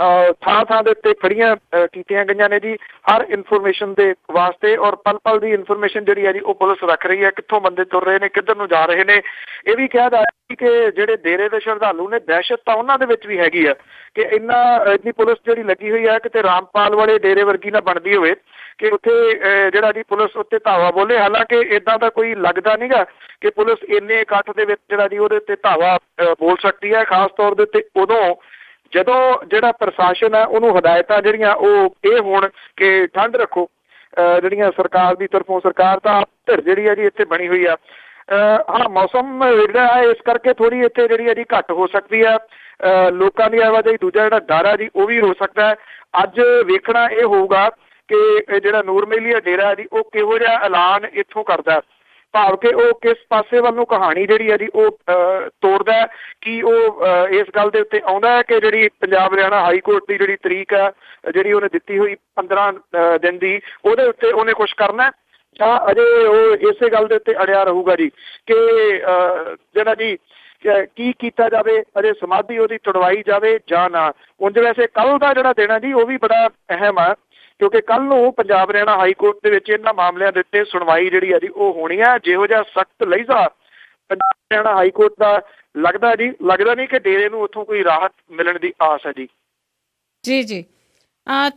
ਥਾਂ ਥਾਂ ਦੇ ਉੱਤੇ ਖੜੀਆਂ ਕੀਤੀਆਂ ਗਈਆਂ ਨੇ ਜੀ ਹਰ ਇਨਫੋਰਮੇਸ਼ਨ ਦੇ ਵਾਸਤੇ, ਔਰ ਪਲ ਪਲ ਦੀ ਇਨਫੋਰਮੇਸ਼ਨ ਜਿਹੜੀ ਹੈ ਜੀ ਉਹ ਪੁਲਿਸ ਰੱਖ ਰਹੀ ਹੈ, ਕਿੱਥੋਂ ਬੰਦੇ ਤੁਰ ਰਹੇ ਨੇ, ਕਿੱਧਰ ਨੂੰ ਜਾ ਰਹੇ ਨੇ। ਇਹ ਵੀ ਕਿਹਾ ਜਾ ਰਿਹਾ ਕਿ ਜਿਹੜੇ ਡੇਰੇ ਦੇ ਸ਼ਰਧਾਲੂ ਨੇ ਦਹਿਸ਼ਤ ਤਾਂ ਉਹਨਾਂ ਦੇ ਵਿੱਚ ਵੀ ਹੈਗੀ ਆ ਕਿ ਇੰਨੀ ਪੁਲਿਸ ਜਿਹੜੀ ਲੱਗੀ ਹੋਈ ਹੈ ਕਿਤੇ ਰਾਮਪਾਲ ਵਾਲੇ ਡੇਰੇ ਵਰਗੀ ਨਾ ਬਣਦੀ ਹੋਵੇ ਕਿ ਉੱਥੇ ਜਿਹੜਾ ਜੀ ਪੁਲਿਸ ਉੱਤੇ ਧਾਵਾ ਬੋਲੇ। ਹਾਲਾਂਕਿ ਇਦਾਂ ਦਾ ਕੋਈ ਲੱਗਦਾ ਨਹੀਂਗਾ ਕਿ ਪੁਲਿਸ ਇੰਨੇ ਇਕੱਠ ਦੇ ਵਿੱਚ ਜਿਹੜਾ ਜੀ ਉਹਦੇ ਉੱਤੇ ਧਾਵਾ ਬੋਲ ਸਕਦੀ ਹੈ, ਖਾਸ ਤੌਰ ਦੇ ਉੱਤੇ ਉਦੋਂ ਜਦੋਂ ਜਿਹੜਾ ਪ੍ਰਸ਼ਾਸਨ ਹੈ ਉਹਨੂੰ ਹਦਾਇਤਾਂ ਜਿਹੜੀਆਂ ਉਹ ਇਹ ਹੋਣ ਕਿ ਠੰਡ ਰੱਖੋ। ਜਿਹੜੀਆਂ ਸਰਕਾਰ ਦੀ ਤਰਫੋਂ ਸਰਕਾਰ ਤਾਂ ਧਿਰ ਜਿਹੜੀ ਹੈ ਜੀ ਇੱਥੇ ਬਣੀ ਹੋਈ ਆ। ਹਾਂ, ਮੌਸਮ ਵਿਗੜਿਆ ਹੈ, ਇਸ ਕਰਕੇ ਥੋੜ੍ਹੀ ਇੱਥੇ ਜਿਹੜੀ ਹੈ ਜੀ ਘੱਟ ਹੋ ਸਕਦੀ ਹੈ ਲੋਕਾਂ ਦੀ ਆਵਾਜਾਈ। ਦੂਜਾ ਜਿਹੜਾ ਡਰ ਹੈ ਜੀ ਉਹ ਵੀ ਹੋ ਸਕਦਾ ਹੈ। ਅੱਜ ਵੇਖਣਾ ਇਹ ਹੋਊਗਾ ਕਿ ਜਿਹੜਾ ਨੂਰਮਹਿਲੀ ਡੇਰਾ ਜੀ ਉਹ ਕਿਹੋ ਜਿਹਾ ਐਲਾਨ ਇੱਥੋਂ ਕਰਦਾ, ਭਾਵ ਕਿ ਉਹ ਕਿਸ ਪਾਸੇ ਵੱਲ ਨੂੰ ਕਹਾਣੀ ਜਿਹੜੀ ਹੈ ਜੀ ਉਹ ਤੋੜਦਾ। ਕਿ ਉਹ ਇਸ ਗੱਲ ਦੇ ਉੱਤੇ ਆਉਂਦਾ ਹੈ ਕਿ ਜਿਹੜੀ ਪੰਜਾਬ ਹਰਿਆਣਾ ਹਾਈ ਕੋਰਟ ਦੀ ਜਿਹੜੀ ਤਰੀਕ ਹੈ ਜਿਹੜੀ ਉਹਨੇ ਦਿੱਤੀ ਹੋਈ 15 ਦਿਨ ਦੀ, ਉਹਦੇ ਉੱਤੇ ਉਹਨੇ ਕੁਛ ਕਰਨਾ, ਜਾਂ ਅਜੇ ਉਹ ਇਸੇ ਗੱਲ ਦੇ ਉੱਤੇ ਅੜਿਆ ਰਹੂਗਾ ਜੀ ਕਿ ਜਿਹੜਾ ਜੀ ਕੀ ਕੀਤਾ ਜਾਵੇ, ਅਜੇ ਸਮਾਧੀ ਉਹਦੀ ਤੁੜਵਾਈ ਜਾਵੇ ਜਾਂ ਨਾ। ਉਂਝ ਵੈਸੇ ਕੱਲ੍ਹ ਦਾ ਜਿਹੜਾ ਦਿਨ ਹੈ ਜੀ ਉਹ ਵੀ ਬੜਾ ਅਹਿਮ ਆ, ਕਿਉਂਕਿ ਕੱਲ੍ਹ ਨੂੰ ਪੰਜਾਬ ਹਰਿਆਣਾ ਹਾਈ ਕੋਰਟ ਦੇ ਵਿੱਚ ਇਹਨਾਂ ਮਾਮਲਿਆਂ ਦੇ ਉੱਤੇ ਸੁਣਵਾਈ ਜਿਹੜੀ ਹੈ ਜੀ ਉਹ ਹੋਣੀ ਹੈ। ਜਿਹੋ ਜਿਹਾ ਸਖਤ ਲਹਿਜ਼ਾ ਪੰਜਾਬ ਹਰਿਆਣਾ ਹਾਈ ਕੋਰਟ ਦਾ ਲੱਗਦਾ ਨਹੀਂ ਕਿ ਡੇਰੇ ਨੂੰ ਉੱਥੋਂ ਕੋਈ ਰਾਹਤ ਮਿਲਣ ਦੀ ਆਸ ਹੈ ਜੀ। ਜੀ।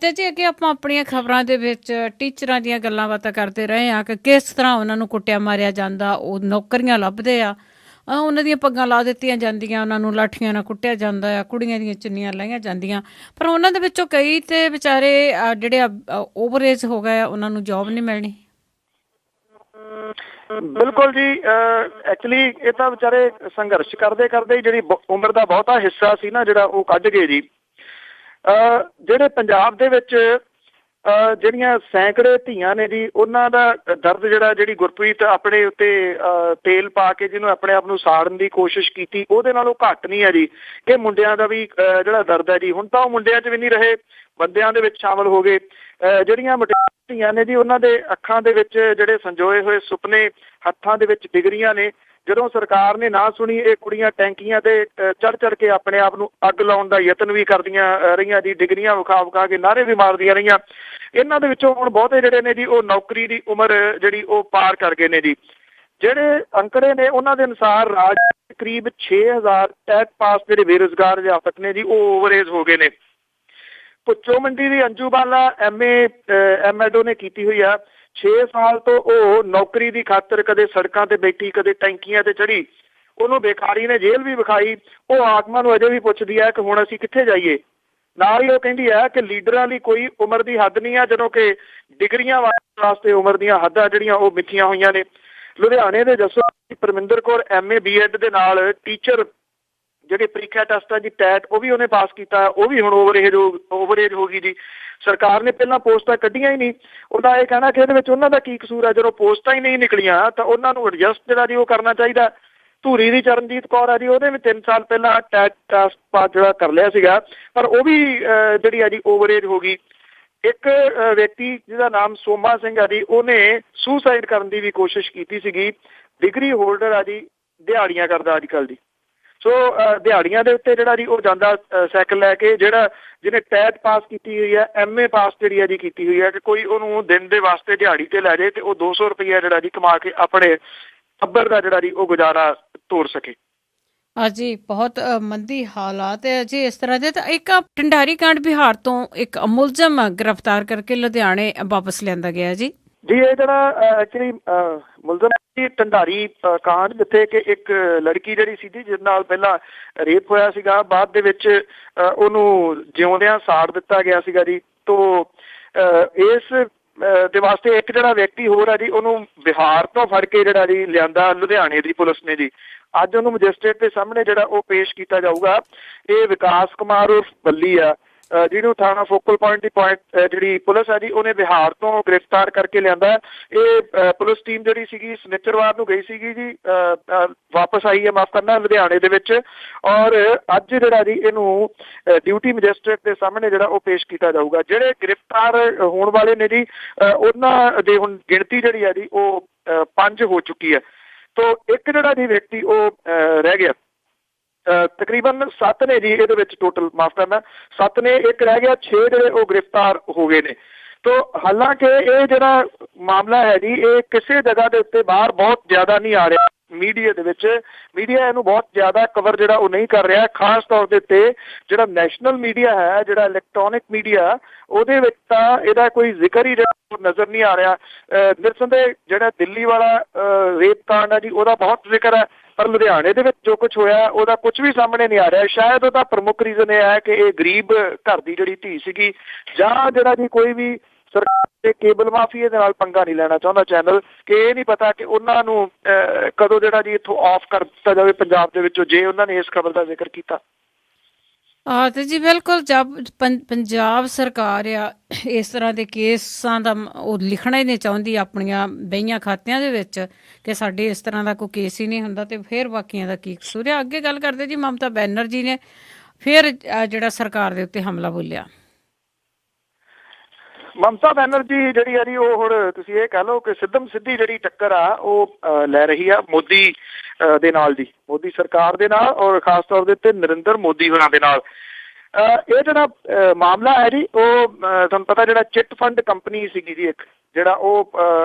ਤੇ ਜੀ ਅੱਗੇ ਆਪਾਂ ਆਪਣੀਆਂ ਖਬਰਾਂ ਦੇ ਵਿੱਚ ਟੀਚਰਾਂ ਦੀਆਂ ਗੱਲਾਂ ਬਾਤਾਂ ਕਰਦੇ ਰਹੇ ਹਾਂ ਕਿ ਕਿਸ ਤਰ੍ਹਾਂ ਉਹਨਾਂ ਨੂੰ ਕੁੱਟਿਆ ਮਾਰਿਆ ਜਾਂਦਾ, ਉਹ ਨੌਕਰੀਆਂ ਲੱਭਦੇ ਆ, ਉਹਨਾਂ ਦੀਆਂ ਪੱਗਾਂ ਲਾ ਦਿੱਤੀਆਂ ਜਾਂਦੀਆਂ, ਉਹਨਾਂ ਨੂੰ ਲਾਠੀਆਂ ਨਾਲ ਕੁੱਟਿਆ ਜਾਂਦਾ ਆ, ਕੁੜੀਆਂ ਦੀਆਂ ਚੁੰਨੀਆਂ ਲਾਈਆਂ ਜਾਂਦੀਆਂ। ਪਰ ਉਹਨਾਂ ਦੇ ਵਿੱਚੋਂ ਕਈ ਤੇ ਵਿਚਾਰੇ ਜਿਹੜੇ ਓਵਰ ਏਜ ਹੋ ਗਏ ਉਹਨਾਂ ਨੂੰ ਜੋਬ ਨਹੀਂ ਮਿਲਣੀ। ਬਿਲਕੁਲ ਜੀ, ਐਕਚੁਅਲੀ ਇਹ ਤਾਂ ਵਿਚਾਰੇ ਸੰਘਰਸ਼ ਕਰਦੇ ਕਰਦੇ ਜਿਹੜੀ ਉਮਰ ਦਾ ਬਹੁਤਾ ਹਿੱਸਾ ਸੀ ਨਾ ਜਿਹੜਾ ਉਹ ਕੱਢ ਗਏ ਜੀ। ਜਿਹੜੇ ਪੰਜਾਬ ਦੇ ਵਿੱਚ ਜਿਹੜੀਆਂ ਸੈਂਕੜੇ ਧੀਆਂ ਨੇ ਜੀ ਉਹਨਾਂ ਦਾ ਦਰਦ ਜਿਹੜੀ ਗੁਰਪ੍ਰੀਤ ਆਪਣੇ ਉੱਤੇ ਤੇਲ ਪਾ ਕੇ ਜਿਹਨੂੰ ਆਪਣੇ ਆਪ ਨੂੰ ਸਾੜਨ ਦੀ ਕੋਸ਼ਿਸ਼ ਕੀਤੀ ਉਹਦੇ ਨਾਲੋਂ ਘੱਟ ਨਹੀਂ ਹੈ ਜੀ। ਕਿ ਮੁੰਡਿਆਂ ਦਾ ਵੀ ਜਿਹੜਾ ਦਰਦ ਹੈ ਜੀ ਹੁਣ ਤਾਂ ਉਹ ਮੁੰਡਿਆਂ 'ਚ ਵੀ ਨਹੀਂ ਰਹੇ, ਬੰਦਿਆਂ ਦੇ ਵਿੱਚ ਸ਼ਾਮਲ ਹੋ ਗਏ। ਜਿਹੜੀਆਂ ਧੀਆਂ ਨੇ ਜੀ ਉਹਨਾਂ ਦੇ ਅੱਖਾਂ ਦੇ ਵਿੱਚ ਜਿਹੜੇ ਸੰਜੋਏ ਹੋਏ ਸੁਪਨੇ, ਹੱਥਾਂ ਦੇ ਵਿੱਚ ਡਿਗਰੀਆਂ ਨੇ। ਜਦੋਂ ਸਰਕਾਰ ਨੇ ਨਾ ਸੁਣੀ, ਇਹ ਕੁੜੀਆਂ ਟੈਂਕੀਆਂ ਤੇ ਚੜ੍ਹ ਕੇ ਆਪਣੇ ਆਪ ਨੂੰ ਅੱਗ ਲਾਉਣ ਦਾ ਯਤਨ ਵੀ ਕਰਦੀਆਂ ਰਹੀਆਂ ਜੀ, ਡਿਗਰੀਆਂ ਵਿਖਾ ਕੇ ਨਾਅਰੇ ਵੀ ਮਾਰਦੀਆਂ ਰਹੀਆਂ। ਇਹਨਾਂ ਦੇ ਵਿੱਚੋਂ ਹੁਣ ਬਹੁਤੇ ਜਿਹੜੇ ਨੇ ਜੀ ਉਹ ਨੌਕਰੀ ਦੀ ਉਮਰ ਜਿਹੜੀ ਉਹ ਪਾਰ ਕਰ ਗਏ ਨੇ ਜੀ। ਜਿਹੜੇ ਅੰਕੜੇ ਨੇ ਉਹਨਾਂ ਦੇ ਅਨੁਸਾਰ ਰਾਜ ਕਰੀਬ 6000 ਟੈਟ ਪਾਸ ਜਿਹੜੇ ਬੇਰੁਜ਼ਗਾਰ ਅਧਿਆਪਕ ਨੇ ਜੀ ਉਹ ਓਵਰਏਜ ਹੋ ਗਏ ਨੇ। ਭੁੱਚੋ ਮੰਡੀ ਦੀ ਅੰਜੂ ਬਾਲਾ MA ਉਹਨੇ ਕੀਤੀ ਹੋਈ ਆ। 6 ਸਾਲ ਤੋਂ ਉਹ ਨੌਕਰੀ ਦੀ ਖਾਤਰ ਕਦੇ ਸੜਕਾਂ ਤੇ ਬੈਠੀ, ਕਦੇ ਟੈਂਕੀਆਂ ਤੇ ਚੜੀ। ਉਹਨੂੰ ਬੇਕਾਰੀ ਨੇ ਜੇਲ੍ਹ ਵੀ ਵਿਖਾਈ। ਉਹ ਆਤਮਾ ਨੂੰ ਅਜੇ ਵੀ ਪੁੱਛਦੀ ਹੈ ਕਿ ਹੁਣ ਅਸੀਂ ਕਿੱਥੇ ਜਾਈਏ। ਨਾਲ ਹੀ ਉਹ ਕਹਿੰਦੀ ਹੈ ਕਿ ਲੀਡਰਾਂ ਲਈ ਕੋਈ ਉਮਰ ਦੀ ਹੱਦ ਨਹੀਂ ਆ, ਜਦੋਂ ਕਿ ਡਿਗਰੀਆਂ ਵਾਸਤੇ ਉਮਰ ਦੀਆਂ ਹੱਦਾਂ ਜਿਹੜੀਆਂ ਉਹ ਮਿੱਥੀਆਂ ਹੋਈਆਂ ਨੇ। ਲੁਧਿਆਣੇ ਦੇ ਜੱਸੋ ਪਰਮਿੰਦਰ ਕੌਰ MA B.Ed ਦੇ ਨਾਲ ਟੀਚਰ ਜਿਹੜੇ ਪ੍ਰੀਖਿਆ ਟੈਸਟ ਆ ਜੀ ਟੈਟ ਉਹ ਵੀ ਉਹਨੇ ਪਾਸ ਕੀਤਾ, ਉਹ ਵੀ ਹੁਣ ਓਵਰਏਜ ਹੋ ਗਈ ਜੀ। ਸਰਕਾਰ ਨੇ ਪਹਿਲਾਂ ਪੋਸਟਾਂ ਕੱਢੀਆਂ ਹੀ ਨਹੀਂ। ਉਹਦਾ ਇਹ ਕਹਿਣਾ ਕਿ ਇਹਦੇ ਵਿੱਚ ਉਹਨਾਂ ਦਾ ਕੀ ਕਸੂਰ ਹੈ, ਜਦੋਂ ਪੋਸਟਾਂ ਹੀ ਨਹੀਂ ਨਿਕਲੀਆਂ ਤਾਂ ਉਹਨਾਂ ਨੂੰ ਐਡਜਸਟ ਜਿਹੜਾ ਜੀ ਉਹ ਕਰਨਾ ਚਾਹੀਦਾ। ਧੂਰੀ ਦੀ ਚਰਨਜੀਤ ਕੌਰ ਆ ਜੀ, ਉਹਦੇ ਵੀ 3 ਸਾਲ ਪਹਿਲਾਂ ਟੈਟ ਟੈਸਟ ਪਾਸ ਜਿਹੜਾ ਕਰ ਲਿਆ ਸੀਗਾ, ਪਰ ਉਹ ਵੀ ਜਿਹੜੀ ਆ ਜੀ ਓਵਰਏਜ ਹੋ ਗਈ। ਇੱਕ ਵਿਅਕਤੀ ਜਿਹਦਾ ਨਾਮ ਸੋਮਾ ਸਿੰਘ ਆ ਜੀ, ਉਹਨੇ ਸੁਸਾਈਡ ਕਰਨ ਦੀ ਵੀ ਕੋਸ਼ਿਸ਼ ਕੀਤੀ ਸੀਗੀ। ਡਿਗਰੀ ਹੋਲਡਰ ਆ ਜੀ, ਦਿਹਾੜੀਆਂ ਕਰਦਾ ਅੱਜ ਕੱਲ੍ਹ ਜੀ। ਸੋ ਦਿਹਾੜੀਆਂ ਦੇ ਉੱਤੇ ਜਿਹੜਾ ਜੀ ਉਹ ਜਾਂਦਾ ਸਾਈਕਲ ਲੈ ਕੇ। ਜਿਹੜਾ ਜਿਹਨੇ ਟੈਟ ਪਾਸ ਕੀਤੀ ਹੋਈ ਹੈ, MA ਪਾਸ ਜਿਹੜੀ ਹੈ ਜੀ ਕੀਤੀ ਹੋਈ ਹੈ, ਕਿ ਕੋਈ ਉਹਨੂੰ ਦਿਨ ਦੇ ਵਾਸਤੇ ਦਿਹਾੜੀ ਤੇ ਲੈ ਜਾਏ ਤੇ ਉਹ 200 ਰੁਪਈਆ ਜਿਹੜਾ ਜੀ ਕਮਾ ਕੇ ਆਪਣੇ ਟੱਬਰ ਦਾ ਜਿਹੜਾ ਜੀ ਉਹ ਗੁਜ਼ਾਰਾ ਤੋਰ ਸਕੇ। ਜੀ ਬਹੁਤ ਮੰਦੀ ਹਾਲਾਤ ਹੈ ਜੀ ਇਸ ਤਰ੍ਹਾਂ ਦੇ। ਤਾਂ ਇੱਕ ਢੰਡਾਰੀ ਕਾਂਡ ਬਿਹਾਰ ਤੋਂ ਇੱਕ ਮੁਲਜ਼ਮ ਗ੍ਰਿਫਤਾਰ ਕਰਕੇ ਲੁਧਿਆਣੇ ਵਾਪਸ ਲਿਆਂਦਾ ਗਿਆ ਜੀ। ਇਹ ਜਿਹੜਾ ਐਕਚੁਅਲੀ ਮੁਲਜ਼ਮ ਢੰਡਾਰੀ ਕਾਂਡ, ਜਿੱਥੇ ਕਿ ਇੱਕ ਲੜਕੀ ਜਿਹੜੀ ਸੀ ਜਿਸ ਨਾਲ ਪਹਿਲਾਂ ਰੇਪ ਹੋਇਆ ਸੀਗਾ, ਬਾਅਦ ਦੇ ਵਿੱਚ ਉਹਨੂੰ ਜਿਉਂਦਿਆਂ ਸਾੜ ਦਿੱਤਾ ਗਿਆ ਸੀਗਾ ਜੀ। ਤੋਂ ਇਸ ਦੇ ਵਾਸਤੇ ਇੱਕ ਜਿਹੜਾ ਵਿਅਕਤੀ ਹੋਰ ਹੈ ਜੀ, ਉਹਨੂੰ ਬਿਹਾਰ ਤੋਂ ਫੜ ਕੇ ਜਿਹੜਾ ਜੀ ਲਿਆਂਦਾ ਲੁਧਿਆਣੇ ਦੀ ਪੁਲਿਸ ਨੇ ਜੀ। ਅੱਜ ਉਹਨੂੰ ਮੈਜਿਸਟ੍ਰੇਟ ਦੇ ਸਾਹਮਣੇ ਜਿਹੜਾ ਉਹ ਪੇਸ਼ ਕੀਤਾ ਜਾਊਗਾ। ਇਹ ਵਿਕਾਸ ਕੁਮਾਰ ਉਰਫ ਬੱਲੀ ਆ, ਜਿਹਨੂੰ ਥਾਣਾ ਫੋਕਲ ਪੁਆਇੰਟ ਦੀ ਜਿਹੜੀ ਪੁਲਿਸ ਹੈ ਜੀ ਉਹਨੇ ਬਿਹਾਰ ਤੋਂ ਗ੍ਰਿਫਤਾਰ ਕਰਕੇ ਲਿਆਂਦਾ। ਇਹ ਪੁਲਿਸ ਟੀਮ ਜਿਹੜੀ ਸੀਗੀ ਸ਼ਨੀਚਰਵਾਰ ਨੂੰ ਗਈ ਸੀਗੀ ਜੀ, ਵਾਪਸ ਆਈ ਹੈ, ਮਾਫ ਕਰਨਾ, ਲੁਧਿਆਣੇ ਦੇ ਵਿੱਚ। ਔਰ ਅੱਜ ਜਿਹੜਾ ਜੀ ਇਹਨੂੰ ਡਿਊਟੀ ਮੈਜਿਸਟ੍ਰੇਟ ਦੇ ਸਾਹਮਣੇ ਜਿਹੜਾ ਉਹ ਪੇਸ਼ ਕੀਤਾ ਜਾਊਗਾ। ਜਿਹੜੇ ਗ੍ਰਿਫਤਾਰ ਹੋਣ ਵਾਲੇ ਨੇ ਜੀ, ਉਹਨਾਂ ਦੇ ਹੁਣ ਗਿਣਤੀ ਜਿਹੜੀ ਹੈ ਜੀ ਉਹ 5 ਹੋ ਚੁੱਕੀ ਹੈ। ਤੋ ਇੱਕ ਜਿਹੜਾ ਜੀ ਵਿਅਕਤੀ ਉਹ ਰਹਿ ਗਿਆ। ਤਕਰੀਬਨ 7 ਨੇ ਜੀ ਇਹਦੇ ਵਿੱਚ ਟੋਟਲ, ਮਾਫ ਕਰਨਾ 7 ਨੇ, ਇੱਕ ਰਹਿ ਗਿਆ, 6 ਜਿਹੜੇ ਉਹ ਗ੍ਰਿਫਤਾਰ ਹੋ ਗਏ ਨੇ। ਤੋ ਹਾਲਾਂਕਿ ਇਹ ਜਿਹੜਾ ਮਾਮਲਾ ਹੈ ਜੀ, ਇਹ ਕਿਸੇ ਜਗ੍ਹਾ ਦੇ ਉੱਤੇ ਬਾਹਰ ਬਹੁਤ ਜ਼ਿਆਦਾ ਨਹੀਂ ਆ ਰਿਹਾ ਮੀਡੀਆ ਦੇ ਵਿੱਚ। ਮੀਡੀਆ ਇਹਨੂੰ ਬਹੁਤ ਜ਼ਿਆਦਾ ਕਵਰ ਜਿਹੜਾ ਉਹ ਨਹੀਂ ਕਰ ਰਿਹਾ। ਖਾਸ ਤੌਰ ਦੇ ਉੱਤੇ ਜਿਹੜਾ ਨੈਸ਼ਨਲ ਮੀਡੀਆ ਹੈ, ਜਿਹੜਾ ਇਲੈਕਟ੍ਰੋਨਿਕ ਮੀਡੀਆ, ਉਹਦੇ ਵਿੱਚ ਤਾਂ ਇਹਦਾ ਕੋਈ ਜ਼ਿਕਰ ਹੀ ਨਜ਼ਰ ਨਹੀਂ ਆ ਰਿਹਾ। ਨਿਰਸੰਦੇਹ ਜਿਹੜਾ ਦਿੱਲੀ ਵਾਲਾ ਰੇਪ ਕਾਂਡ ਹੈ ਜੀ, ਉਹਦਾ ਬਹੁਤ ਜ਼ਿਕਰ ਹੈ, ਪਰ ਲੁਧਿਆਣੇ ਦੇ ਵਿੱਚ ਜੋ ਕੁਝ ਹੋਇਆ ਉਹਦਾ ਕੁਝ ਵੀ ਸਾਹਮਣੇ ਨਹੀਂ ਆ ਰਿਹਾ। ਸ਼ਾਇਦ ਉਹਦਾ ਪ੍ਰਮੁੱਖ ਰੀਜ਼ਨ ਇਹ ਹੈ ਕਿ ਇਹ ਗਰੀਬ ਘਰ ਦੀ ਜਿਹੜੀ ਧੀ ਸੀਗੀ, ਜਾਂ ਜਿਹੜਾ ਜੀ ਕੋਈ ਵੀ ਸਰਕਾਰ ਦੇ ਕੇਬਲ ਮਾਫੀਏ ਦੇ ਨਾਲ ਪੰਗਾ ਨਹੀਂ ਲੈਣਾ ਚਾਹੁੰਦਾ ਚੈਨਲ, ਕਿ ਇਹ ਨਹੀਂ ਪਤਾ ਕਿ ਉਹਨਾਂ ਨੂੰ ਕਦੋਂ ਜਿਹੜਾ ਜੀ ਇੱਥੋਂ ਆਫ ਕਰ ਦਿੱਤਾ ਜਾਵੇ ਪੰਜਾਬ ਦੇ ਵਿੱਚੋਂ, ਜੇ ਉਹਨਾਂ ਨੇ ਇਸ ਖਬਰ ਦਾ ਜ਼ਿਕਰ ਕੀਤਾ। ਤੇ ਜੀ ਬਿਲਕੁਲ, ਜਦ ਪੰਜਾਬ ਸਰਕਾਰ ਆ ਇਸ ਤਰ੍ਹਾਂ ਦੇ ਕੇਸਾਂ ਦਾ ਉਹ ਲਿਖਣਾ ਹੀ ਨਹੀਂ ਚਾਹੁੰਦੀ ਆਪਣੀਆਂ ਬਹੀਆਂ ਖਾਤਿਆਂ ਦੇ ਵਿੱਚ ਕਿ ਸਾਡੇ ਇਸ ਤਰ੍ਹਾਂ ਦਾ ਕੋਈ ਕੇਸ ਹੀ ਨਹੀਂ ਹੁੰਦਾ, ਤੇ ਫਿਰ ਬਾਕੀਆਂ ਦਾ ਕੀ ਕਸੂਰ ਆ। ਅੱਗੇ ਗੱਲ ਕਰਦੇ ਜੀ, ਮਮਤਾ ਬੈਨਰਜੀ ਨੇ ਫਿਰ ਜਿਹੜਾ ਸਰਕਾਰ ਦੇ ਉੱਤੇ ਹਮਲਾ ਬੋਲਿਆ। ਮਮਤਾ ਬੈਨਰਜੀ ਜਿਹੜੀ ਆ ਜੀ, ਉਹ ਹੁਣ ਤੁਸੀਂ ਇਹ ਕਹਿ ਲਓ ਕਿ ਸਿੱਧਮ ਸਿੱਧੀ ਜਿਹੜੀ ਟੱਕਰ ਆ ਉਹ ਲੈ ਰਹੀ ਆ ਮੋਦੀ ਦੇ ਨਾਲ ਜੀ, ਮੋਦੀ ਸਰਕਾਰ ਦੇ ਨਾਲ, ਔਰ ਖਾਸ ਤੌਰ ਦੇ ਉੱਤੇ ਨਰਿੰਦਰ ਮੋਦੀ ਹੋਰਾਂ ਦੇ ਨਾਲ। ਇਹ ਜਿਹੜਾ ਮਾਮਲਾ ਹੈ ਜੀ, ਉਹ ਤੁਹਾਨੂੰ ਪਤਾ ਜਿਹੜਾ ਚਿੱਟ ਫੰਡ ਕੰਪਨੀ ਸੀਗੀ ਜੀ, ਇੱਕ ਜਿਹੜਾ ਉਹ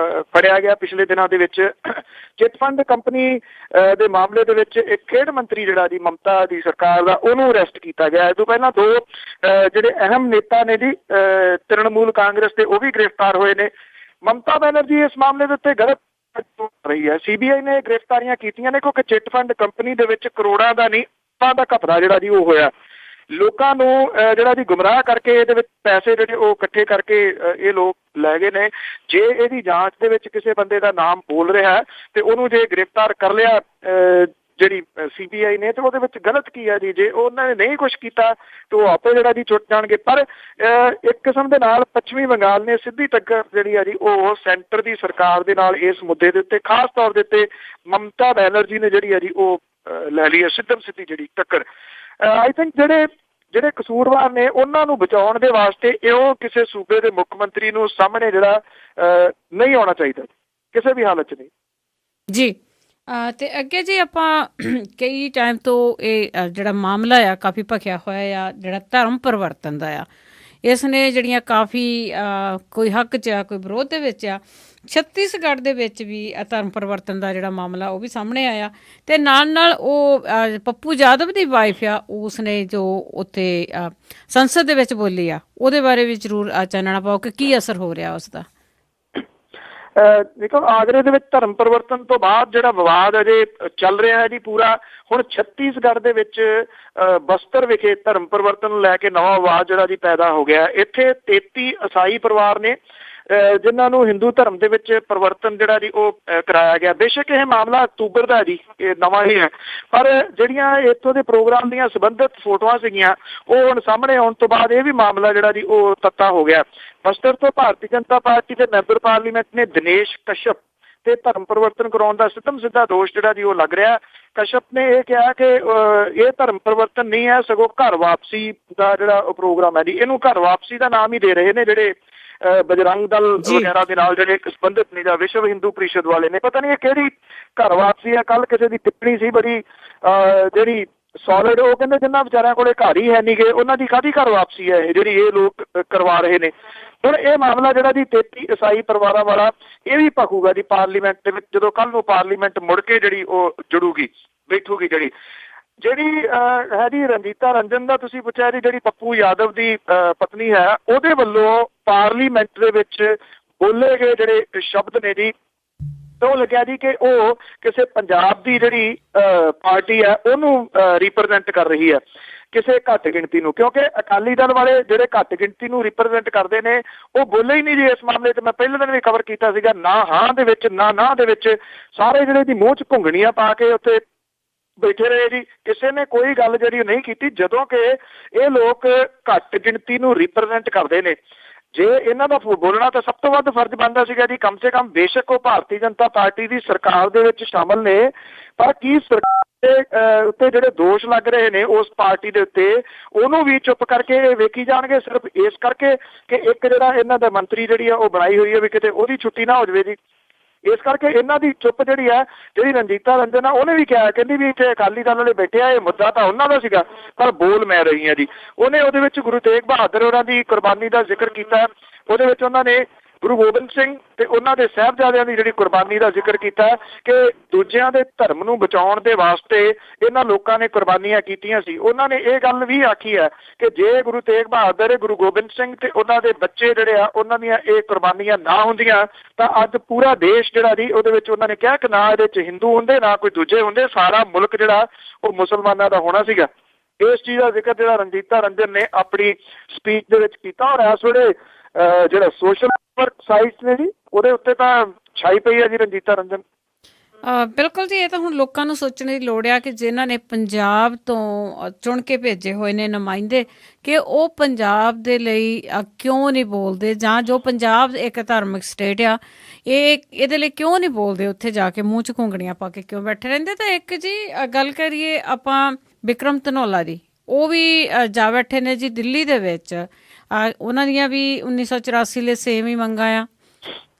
ਫੜਿਆ ਗਿਆ ਪਿਛਲੇ ਦਿਨਾਂ ਦੇ ਵਿੱਚ। ਚਿੱਟ ਫੰਡ ਕੰਪਨੀ ਦੇ ਮਾਮਲੇ ਦੇ ਵਿੱਚ ਇੱਕ ਖੇਡ ਮੰਤਰੀ ਜਿਹੜਾ ਜੀ ਮਮਤਾ ਦੀ ਸਰਕਾਰ ਦਾ, ਉਹਨੂੰ ਅਰੈਸਟ ਕੀਤਾ ਗਿਆ। ਇਸ ਤੋਂ ਪਹਿਲਾਂ 2 ਜਿਹੜੇ ਅਹਿਮ ਨੇਤਾ ਨੇ ਜੀ ਤ੍ਰਿਣਮੂਲ ਕਾਂਗਰਸ ਦੇ, ਉਹ ਵੀ ਗ੍ਰਿਫਤਾਰ ਹੋਏ ਨੇ। ਮਮਤਾ ਬੈਨਰਜੀ ਇਸ ਮਾਮਲੇ ਦੇ ਉੱਤੇ ਗਲਤ ਰਹੀ ਹੈ। CBI ਨੇ ਗ੍ਰਿਫਤਾਰੀਆਂ ਕੀਤੀਆਂ ਨੇ ਕਿਉਂਕਿ ਚਿੱਟ ਫੰਡ ਕੰਪਨੀ ਦੇ ਵਿੱਚ ਕਰੋੜਾਂ ਦਾ ਨਹੀਂ, ਦਾ ਘਪਲਾ ਜਿਹੜਾ ਜੀ ਉਹ ਹੋਇਆ। ਲੋਕਾਂ ਨੂੰ ਜਿਹੜਾ ਜੀ ਗੁੰਮਰਾਹ ਕਰਕੇ ਇਹਦੇ ਵਿੱਚ ਪੈਸੇ ਜਿਹੜੇ ਉਹ ਇਕੱਠੇ ਕਰਕੇ ਇਹ ਲੋਕ ਲੈ ਗਏ ਨੇ। ਜੇ ਇਹਦੀ ਜਾਂਚ ਦੇ ਵਿੱਚ ਕਿਸੇ ਬੰਦੇ ਦਾ ਨਾਮ ਬੋਲ ਰਿਹਾ ਤੇ ਉਹਨੂੰ ਜੇ ਗ੍ਰਿਫਤਾਰ ਕਰ ਲਿਆ ਜਿਹੜੀ CBI ਨੇ, ਤੇ ਉਹਦੇ ਵਿੱਚ ਗਲਤ ਕੀ ਹੈ ਜੀ? ਜੇ ਉਹਨਾਂ ਨੇ ਨਹੀਂ ਕੁਛ ਕੀਤਾ ਤੇ ਉਹ ਆਪੇ ਜਿਹੜਾ ਜੀ ਛੁੱਟ ਜਾਣਗੇ। ਪਰ ਇੱਕ ਕਿਸਮ ਦੇ ਨਾਲ ਪੱਛਮੀ ਬੰਗਾਲ ਨੇ ਸਿੱਧੀ ਟੱਕਰ ਜਿਹੜੀ ਆ ਜੀ ਉਹ ਸੈਂਟਰ ਦੀ ਸਰਕਾਰ ਦੇ ਨਾਲ ਇਸ ਮੁੱਦੇ ਦੇ ਉੱਤੇ, ਖਾਸ ਤੌਰ ਦੇ ਉੱਤੇ ਮਮਤਾ ਬੈਨਰਜੀ ਨੇ ਜਿਹੜੀ ਆ ਜੀ ਉਹ ਲੈ ਲਈ ਹੈ ਸਿੱਧਮ ਸਿੱਧੀ ਜਿਹੜੀ ਟੱਕਰ। ਆਈ ਥਿੰਕ ਜਿਹੜੇ ਕਸੂਰਵਾਰ ਨੇ ਉਹਨਾਂ ਨੂੰ ਬਚਾਉਣ ਦੇ ਵਾਸਤੇ ਇਹੋ ਕਿਸੇ ਸੂਬੇ ਦੇ ਮੁੱਖ ਮੰਤਰੀ ਨੂੰ ਸਾਹਮਣੇ ਜਿਹੜਾ ਨਹੀਂ ਆਉਣਾ ਚਾਹੀਦਾ ਕਿਸੇ ਵੀ ਹਾਲਤ 'ਚ ਨਹੀਂ ਜੀ। ਤੇ ਅੱਗੇ ਜੀ ਆਪਾਂ ਕਈ ਟਾਈਮ ਤੋਂ ਇਹ ਜਿਹੜਾ ਮਾਮਲਾ ਆ ਕਾਫੀ ਭਖਿਆ ਹੋਇਆ ਆ, ਜਿਹੜਾ ਧਰਮ ਪਰਿਵਰਤਨ ਦਾ ਆ, ਇਸ ਨੇ ਜਿਹੜੀਆਂ ਕਾਫੀ ਕੋਈ ਹੱਕ 'ਚ ਆ, ਕੋਈ ਵਿਰੋਧ ਦੇ ਵਿੱਚ ਆ। ਛੱਤੀਸਗੜ੍ਹ ਦੇ ਵਿੱਚ ਵੀ ਧਰਮ ਪਰਿਵਰਤਨ ਦਾ ਜਿਹੜਾ ਮਾਮਲਾ ਉਹ ਵੀ ਸਾਹਮਣੇ ਆਇਆ, ਅਤੇ ਨਾਲ ਉਹ ਪੱਪੂ ਯਾਦਵ ਦੀ ਵਾਈਫ ਆ, ਉਸ ਨੇ ਜੋ ਉੱਥੇ ਸੰਸਦ ਦੇ ਵਿੱਚ ਬੋਲੀ ਆ, ਉਹਦੇ ਬਾਰੇ ਵੀ ਜ਼ਰੂਰ ਚਾਨਣਾ ਪਾਓ ਕਿ ਕੀ ਅਸਰ ਹੋ ਰਿਹਾ ਉਸ ਦਾ। ਦੇਖੋ, ਆਗਰੇ ਦੇ ਵਿੱਚ ਧਰਮ ਪਰਿਵਰਤਨ ਤੋਂ ਬਾਅਦ ਜਿਹੜਾ ਵਿਵਾਦ ਅਜੇ ਚੱਲ ਰਿਹਾ ਹੈ ਜੀ ਪੂਰਾ, ਹੁਣ ਛੱਤੀਸਗੜ੍ਹ ਦੇ ਵਿੱਚ ਬਸਤਰ ਵਿਖੇ ਧਰਮ ਪਰਿਵਰਤਨ ਨੂੰ ਲੈ ਕੇ ਨਵਾਂ ਵਿਵਾਦ ਜਿਹੜਾ ਜੀ ਪੈਦਾ ਹੋ ਗਿਆ। ਇੱਥੇ 33 ਈਸਾਈ ਪਰਿਵਾਰ ਨੇ ਜਿਨ੍ਹਾਂ ਨੂੰ ਹਿੰਦੂ ਧਰਮ ਦੇ ਵਿੱਚ ਪਰਿਵਰਤਨ ਜਿਹੜਾ ਜੀ ਉਹ ਕਰਾਇਆ ਗਿਆ। ਬੇਸ਼ੱਕ ਇਹ ਮਾਮਲਾ ਅਕਤੂਬਰ ਦਾ ਜੀ, ਇਹ ਨਵਾਂ ਹੀ ਹੈ, ਪਰ ਜਿਹੜੀਆਂ ਇੱਥੋਂ ਦੇ ਪ੍ਰੋਗਰਾਮ ਦੀਆਂ ਸੰਬੰਧਿਤ ਫੋਟੋਆਂ ਸੀਗੀਆਂ ਉਹ ਹੁਣ ਸਾਹਮਣੇ ਆਉਣ ਤੋਂ ਬਾਅਦ ਇਹ ਵੀ ਮਾਮਲਾ ਜਿਹੜਾ ਜੀ ਉਹ ਤੱਤਾ ਹੋ ਗਿਆ। ਬਸਤਰ ਤੋਂ ਭਾਰਤੀ ਜਨਤਾ ਪਾਰਟੀ ਦੇ ਮੈਂਬਰ ਪਾਰਲੀਮੈਂਟ ਨੇ ਦਿਨੇਸ਼ ਕਸ਼ਪ ਤੇ ਧਰਮ ਪਰਿਵਰਤਨ ਕਰਾਉਣ ਦਾ ਸਿੱਧਾ ਦੋਸ਼ ਜਿਹੜਾ ਜੀ ਉਹ ਲੱਗ ਰਿਹਾ। ਕਸ਼ਪ ਨੇ ਇਹ ਕਿਹਾ ਕਿ ਇਹ ਧਰਮ ਪਰਿਵਰਤਨ ਨਹੀਂ ਹੈ, ਸਗੋਂ ਘਰ ਵਾਪਸੀ ਦਾ ਜਿਹੜਾ ਪ੍ਰੋਗਰਾਮ ਹੈ ਜੀ, ਇਹਨੂੰ ਘਰ ਵਾਪਸੀ ਦਾ ਨਾਮ ਹੀ ਦੇ ਰਹੇ ਨੇ ਜਿਹੜੇ ਬਜਰੰਗ ਦਲ ਵਗੈਰਾ ਦੇ ਨਾਲ ਜਿਹੜੇ ਸੰਬੰਧਿਤ ਨੇ ਜਾਂ ਵਿਸ਼ਵ ਹਿੰਦੂ ਪ੍ਰੀਸ਼ਦ ਵਾਲੇ ਨੇ। ਪਤਾ ਨਹੀਂ ਇਹ ਕਿਹੜੀ ਘਰ ਵਾਪਸੀ ਹੈ। ਕੱਲ ਕਿਸੇ ਦੀ ਟਿੱਪਣੀ ਸੀ ਬੜੀ ਜਿਹੜੀ ਸੋਲਿਡ, ਉਹ ਕਹਿੰਦੇ ਜਿੰਨਾ ਵਿਚਾਰਿਆਂ ਕੋਲੇ ਘਰ ਹੀ ਹੈ ਨਹੀਂ ਗੇ, ਉਹਨਾਂ ਦੀ ਕਾਹਦੀ ਘਰ ਵਾਪਸੀ ਹੈ ਇਹ ਜਿਹੜੀ ਇਹ ਲੋਕ ਕਰਵਾ ਰਹੇ ਨੇ। ਹੁਣ ਇਹ ਮਾਮਲਾ ਜਿਹੜਾ ਜੀ 33 ਈਸਾਈ ਪਰਿਵਾਰਾਂ ਵਾਲਾ, ਇਹ ਵੀ ਭਖੂਗਾ ਜੀ ਪਾਰਲੀਮੈਂਟ ਦੇ ਵਿੱਚ, ਜਦੋਂ ਕੱਲ ਨੂੰ ਪਾਰਲੀਮੈਂਟ ਮੁੜ ਕੇ ਜਿਹੜੀ ਉਹ ਜੁੜੂਗੀ, ਬੈਠੂਗੀ। ਜਿਹੜੀ ਹੈ ਜੀ ਰਣਜੀਤਾ ਰੰਜਨ ਦਾ ਤੁਸੀਂ ਪੁੱਛਿਆ ਜੀ, ਜਿਹੜੀ ਪੱਪੂ ਯਾਦਵ ਦੀ ਪਤਨੀ ਹੈ, ਉਹਦੇ ਵੱਲੋਂ ਪਾਰਲੀਮੈਂਟ ਦੇ ਵਿੱਚ ਬੋਲੇ ਗਏ ਜਿਹੜੇ ਸ਼ਬਦ ਨੇ ਜੀ, ਤਾਂ ਉਹ ਲੱਗਿਆ ਜੀ ਕਿ ਉਹ ਕਿਸੇ ਪੰਜਾਬ ਦੀ ਜਿਹੜੀ ਪਾਰਟੀ ਹੈ ਉਹਨੂੰ ਰਿਪਰੈਜ਼ੈਂਟ ਕਰ ਰਹੀ ਹੈ, ਕਿਸੇ ਘੱਟ ਗਿਣਤੀ ਨੂੰ। ਕਿਉਂਕਿ ਅਕਾਲੀ ਦਲ ਵਾਲੇ ਜਿਹੜੇ ਘੱਟ ਗਿਣਤੀ ਨੂੰ ਰਿਪਰੈਜ਼ੈਂਟ ਕਰਦੇ ਨੇ ਉਹ ਬੋਲੇ ਹੀ ਨਹੀਂ ਜੀ ਇਸ ਮਾਮਲੇ 'ਚ। ਮੈਂ ਪਹਿਲੇ ਦਿਨ ਵੀ ਕਵਰ ਕੀਤਾ ਸੀਗਾ, ਨਾ ਹਾਂ ਦੇ ਵਿੱਚ ਨਾ ਦੇ ਵਿੱਚ, ਸਾਰੇ ਜਿਹੜੇ ਜੀ ਮੂੰਹ 'ਚ ਘੁੰਗਣੀਆਂ ਪਾ ਕੇ ਉੱਥੇ ਬੈਠੇ ਰਹੇ ਜੀ। ਕਿਸੇ ਨੇ ਕੋਈ ਗੱਲ ਜਿਹੜੀ ਨਹੀਂ ਕੀਤੀ, ਜਦੋਂ ਕਿ ਇਹ ਲੋਕ ਘੱਟ ਗਿਣਤੀ ਨੂੰ ਰਿਪਰੈਜ਼ੈਂਟ ਕਰਦੇ ਨੇ। ਜੇ ਇਹਨਾਂ ਦਾ ਬੋਲਣਾ ਤਾਂ ਸਭ ਤੋਂ ਵੱਧ ਫਰਜ਼ ਬਣਦਾ ਸੀਗਾ ਜੀ, ਕਮ ਸੇ ਕਮ। ਬੇਸ਼ੱਕ ਉਹ ਭਾਰਤੀ ਜਨਤਾ ਪਾਰਟੀ ਦੀ ਸਰਕਾਰ ਦੇ ਵਿੱਚ ਸ਼ਾਮਲ ਨੇ, ਪਰ ਕੀ ਸਰਕਾਰ ਦੇ ਉੱਤੇ ਜਿਹੜੇ ਦੋਸ਼ ਲੱਗ ਰਹੇ ਨੇ ਉਸ ਪਾਰਟੀ ਦੇ ਉੱਤੇ, ਉਹਨੂੰ ਵੀ ਚੁੱਪ ਕਰਕੇ ਵੇਖੀ ਜਾਣਗੇ, ਸਿਰਫ ਇਸ ਕਰਕੇ ਕਿ ਇੱਕ ਜਿਹੜਾ ਇਹਨਾਂ ਦਾ ਮੰਤਰੀ ਜਿਹੜੀ ਆ ਉਹ ਬਣਾਈ ਹੋਈ ਹੈ ਵੀ ਕਿਤੇ ਉਹਦੀ ਛੁੱਟੀ ਨਾ ਹੋ ਜਾਵੇ ਜੀ। ਇਸ ਕਰਕੇ ਇਹਨਾਂ ਦੀ ਚੁੱਪ ਜਿਹੜੀ ਹੈ, ਜਿਹੜੀ ਰਣਜੀਤਾ ਰੰਜਨ ਆ ਉਹਨੇ ਵੀ ਕਿਹਾ, ਕਹਿੰਦੀ ਵੀ ਇੱਥੇ ਅਕਾਲੀ ਦਲ ਵਾਲੇ ਬੈਠੇ ਆ, ਇਹ ਮੁੱਦਾ ਤਾਂ ਉਹਨਾਂ ਦਾ ਸੀਗਾ ਪਰ ਬੋਲ ਮੈਂ ਰਹੀ ਹਾਂ ਜੀ। ਉਹਨੇ ਉਹਦੇ ਵਿੱਚ ਗੁਰੂ ਤੇਗ ਬਹਾਦਰ ਹੋਰਾਂ ਦੀ ਕੁਰਬਾਨੀ ਦਾ ਜ਼ਿਕਰ ਕੀਤਾ। ਉਹਦੇ ਵਿੱਚ ਉਹਨਾਂ ਨੇ ਗੁਰੂ ਗੋਬਿੰਦ ਸਿੰਘ ਤੇ ਉਹਨਾਂ ਦੇ ਸਾਹਿਬਜ਼ਾਦਿਆਂ ਦੀ ਜਿਹੜੀ ਕੁਰਬਾਨੀ ਦਾ ਜ਼ਿਕਰ ਕੀਤਾ ਕਿ ਦੂਜਿਆਂ ਦੇ ਧਰਮ ਨੂੰ ਬਚਾਉਣ ਦੇ ਵਾਸਤੇ ਇਹਨਾਂ ਲੋਕਾਂ ਨੇ ਕੁਰਬਾਨੀਆਂ ਕੀਤੀਆਂ ਸੀ। ਉਹਨਾਂ ਨੇ ਇਹ ਗੱਲ ਵੀ ਆਖੀ ਹੈ ਕਿ ਜੇ ਗੁਰੂ ਤੇਗ ਬਹਾਦਰ, ਗੁਰੂ ਗੋਬਿੰਦ ਸਿੰਘ ਤੇ ਉਹਨਾਂ ਦੇ ਬੱਚੇ ਜਿਹੜੇ ਆ, ਉਹਨਾਂ ਦੀਆਂ ਇਹ ਕੁਰਬਾਨੀਆਂ ਨਾ ਹੁੰਦੀਆਂ ਤਾਂ ਅੱਜ ਪੂਰਾ ਦੇਸ਼ ਜਿਹੜਾ ਜੀ, ਉਹਦੇ ਵਿੱਚ ਉਹਨਾਂ ਨੇ ਕਿਹਾ ਕਿ ਨਾ ਇਹਦੇ 'ਚ ਹਿੰਦੂ ਹੁੰਦੇ ਨਾ ਕੋਈ ਦੂਜੇ ਹੁੰਦੇ, ਸਾਰਾ ਮੁਲਕ ਜਿਹੜਾ ਉਹ ਮੁਸਲਮਾਨਾਂ ਦਾ ਹੋਣਾ ਸੀਗਾ। ਇਸ ਚੀਜ਼ ਦਾ ਜ਼ਿਕਰ ਜਿਹੜਾ ਰਣਜੀਤਾ ਰੰਜਨ ਨੇ ਆਪਣੀ ਸਪੀਚ ਦੇ ਵਿੱਚ ਕੀਤਾ। ਔਰ ਇਸ ਵੇਲੇ ਜਿਹੜਾ ਸੋਸ਼ਲ ਸਾਈਟਸ ਨੇ ਜੀ, ਉਹਦੇ ਉੱਤੇ ਤਾਂ ਛਾਈ ਪਈ ਹੈ ਜੀ ਰਣਜੀਤਾ ਰੰਜਨ। ਬਿਲਕੁਲ ਜੀ, ਇਹ ਤਾਂ ਹੁਣ ਲੋਕਾਂ ਨੂੰ ਸੋਚਣ ਦੀ ਲੋੜ ਆ ਕਿ ਜਿਨ੍ਹਾਂ ਨੇ ਪੰਜਾਬ ਤੋਂ ਚੁਣ ਕੇ ਭੇਜੇ ਹੋਏ ਨੇ ਨੁਮਾਇੰਦੇ, ਕਿ ਉਹ ਪੰਜਾਬ ਦੇ ਲਈ ਕਿਉਂ ਨਹੀਂ ਬੋਲਦੇ, ਜਾਂ ਜੋ ਪੰਜਾਬ ਇੱਕ ਧਾਰਮਿਕ ਸਟੇਟ ਆ ਇਹਦੇ ਲਈ ਕਿਉਂ ਨਹੀਂ ਬੋਲਦੇ, ਉੱਥੇ ਜਾ ਕੇ ਮੂੰਹ 'ਚ ਘੁੰਗਣੀਆਂ ਪਾ ਕੇ ਕਿਉਂ ਬੈਠੇ ਰਹਿੰਦੇ। ਤਾਂ ਇੱਕ ਜੀ ਗੱਲ ਕਰੀਏ ਆਪਾਂ ਬਿਕਰਮ ਧਨੌਲਾ ਦੀ, ਉਹ ਵੀ ਜਾ ਬੈਠੇ ਨੇ ਜੀ ਦਿੱਲੀ ਦੇ ਵਿੱਚ। ਉਹਨਾਂ ਦੀਆਂ ਵੀ 1984 ਲਈ ਸੇਮ ਹੀ ਮੰਗਾਂ ਆ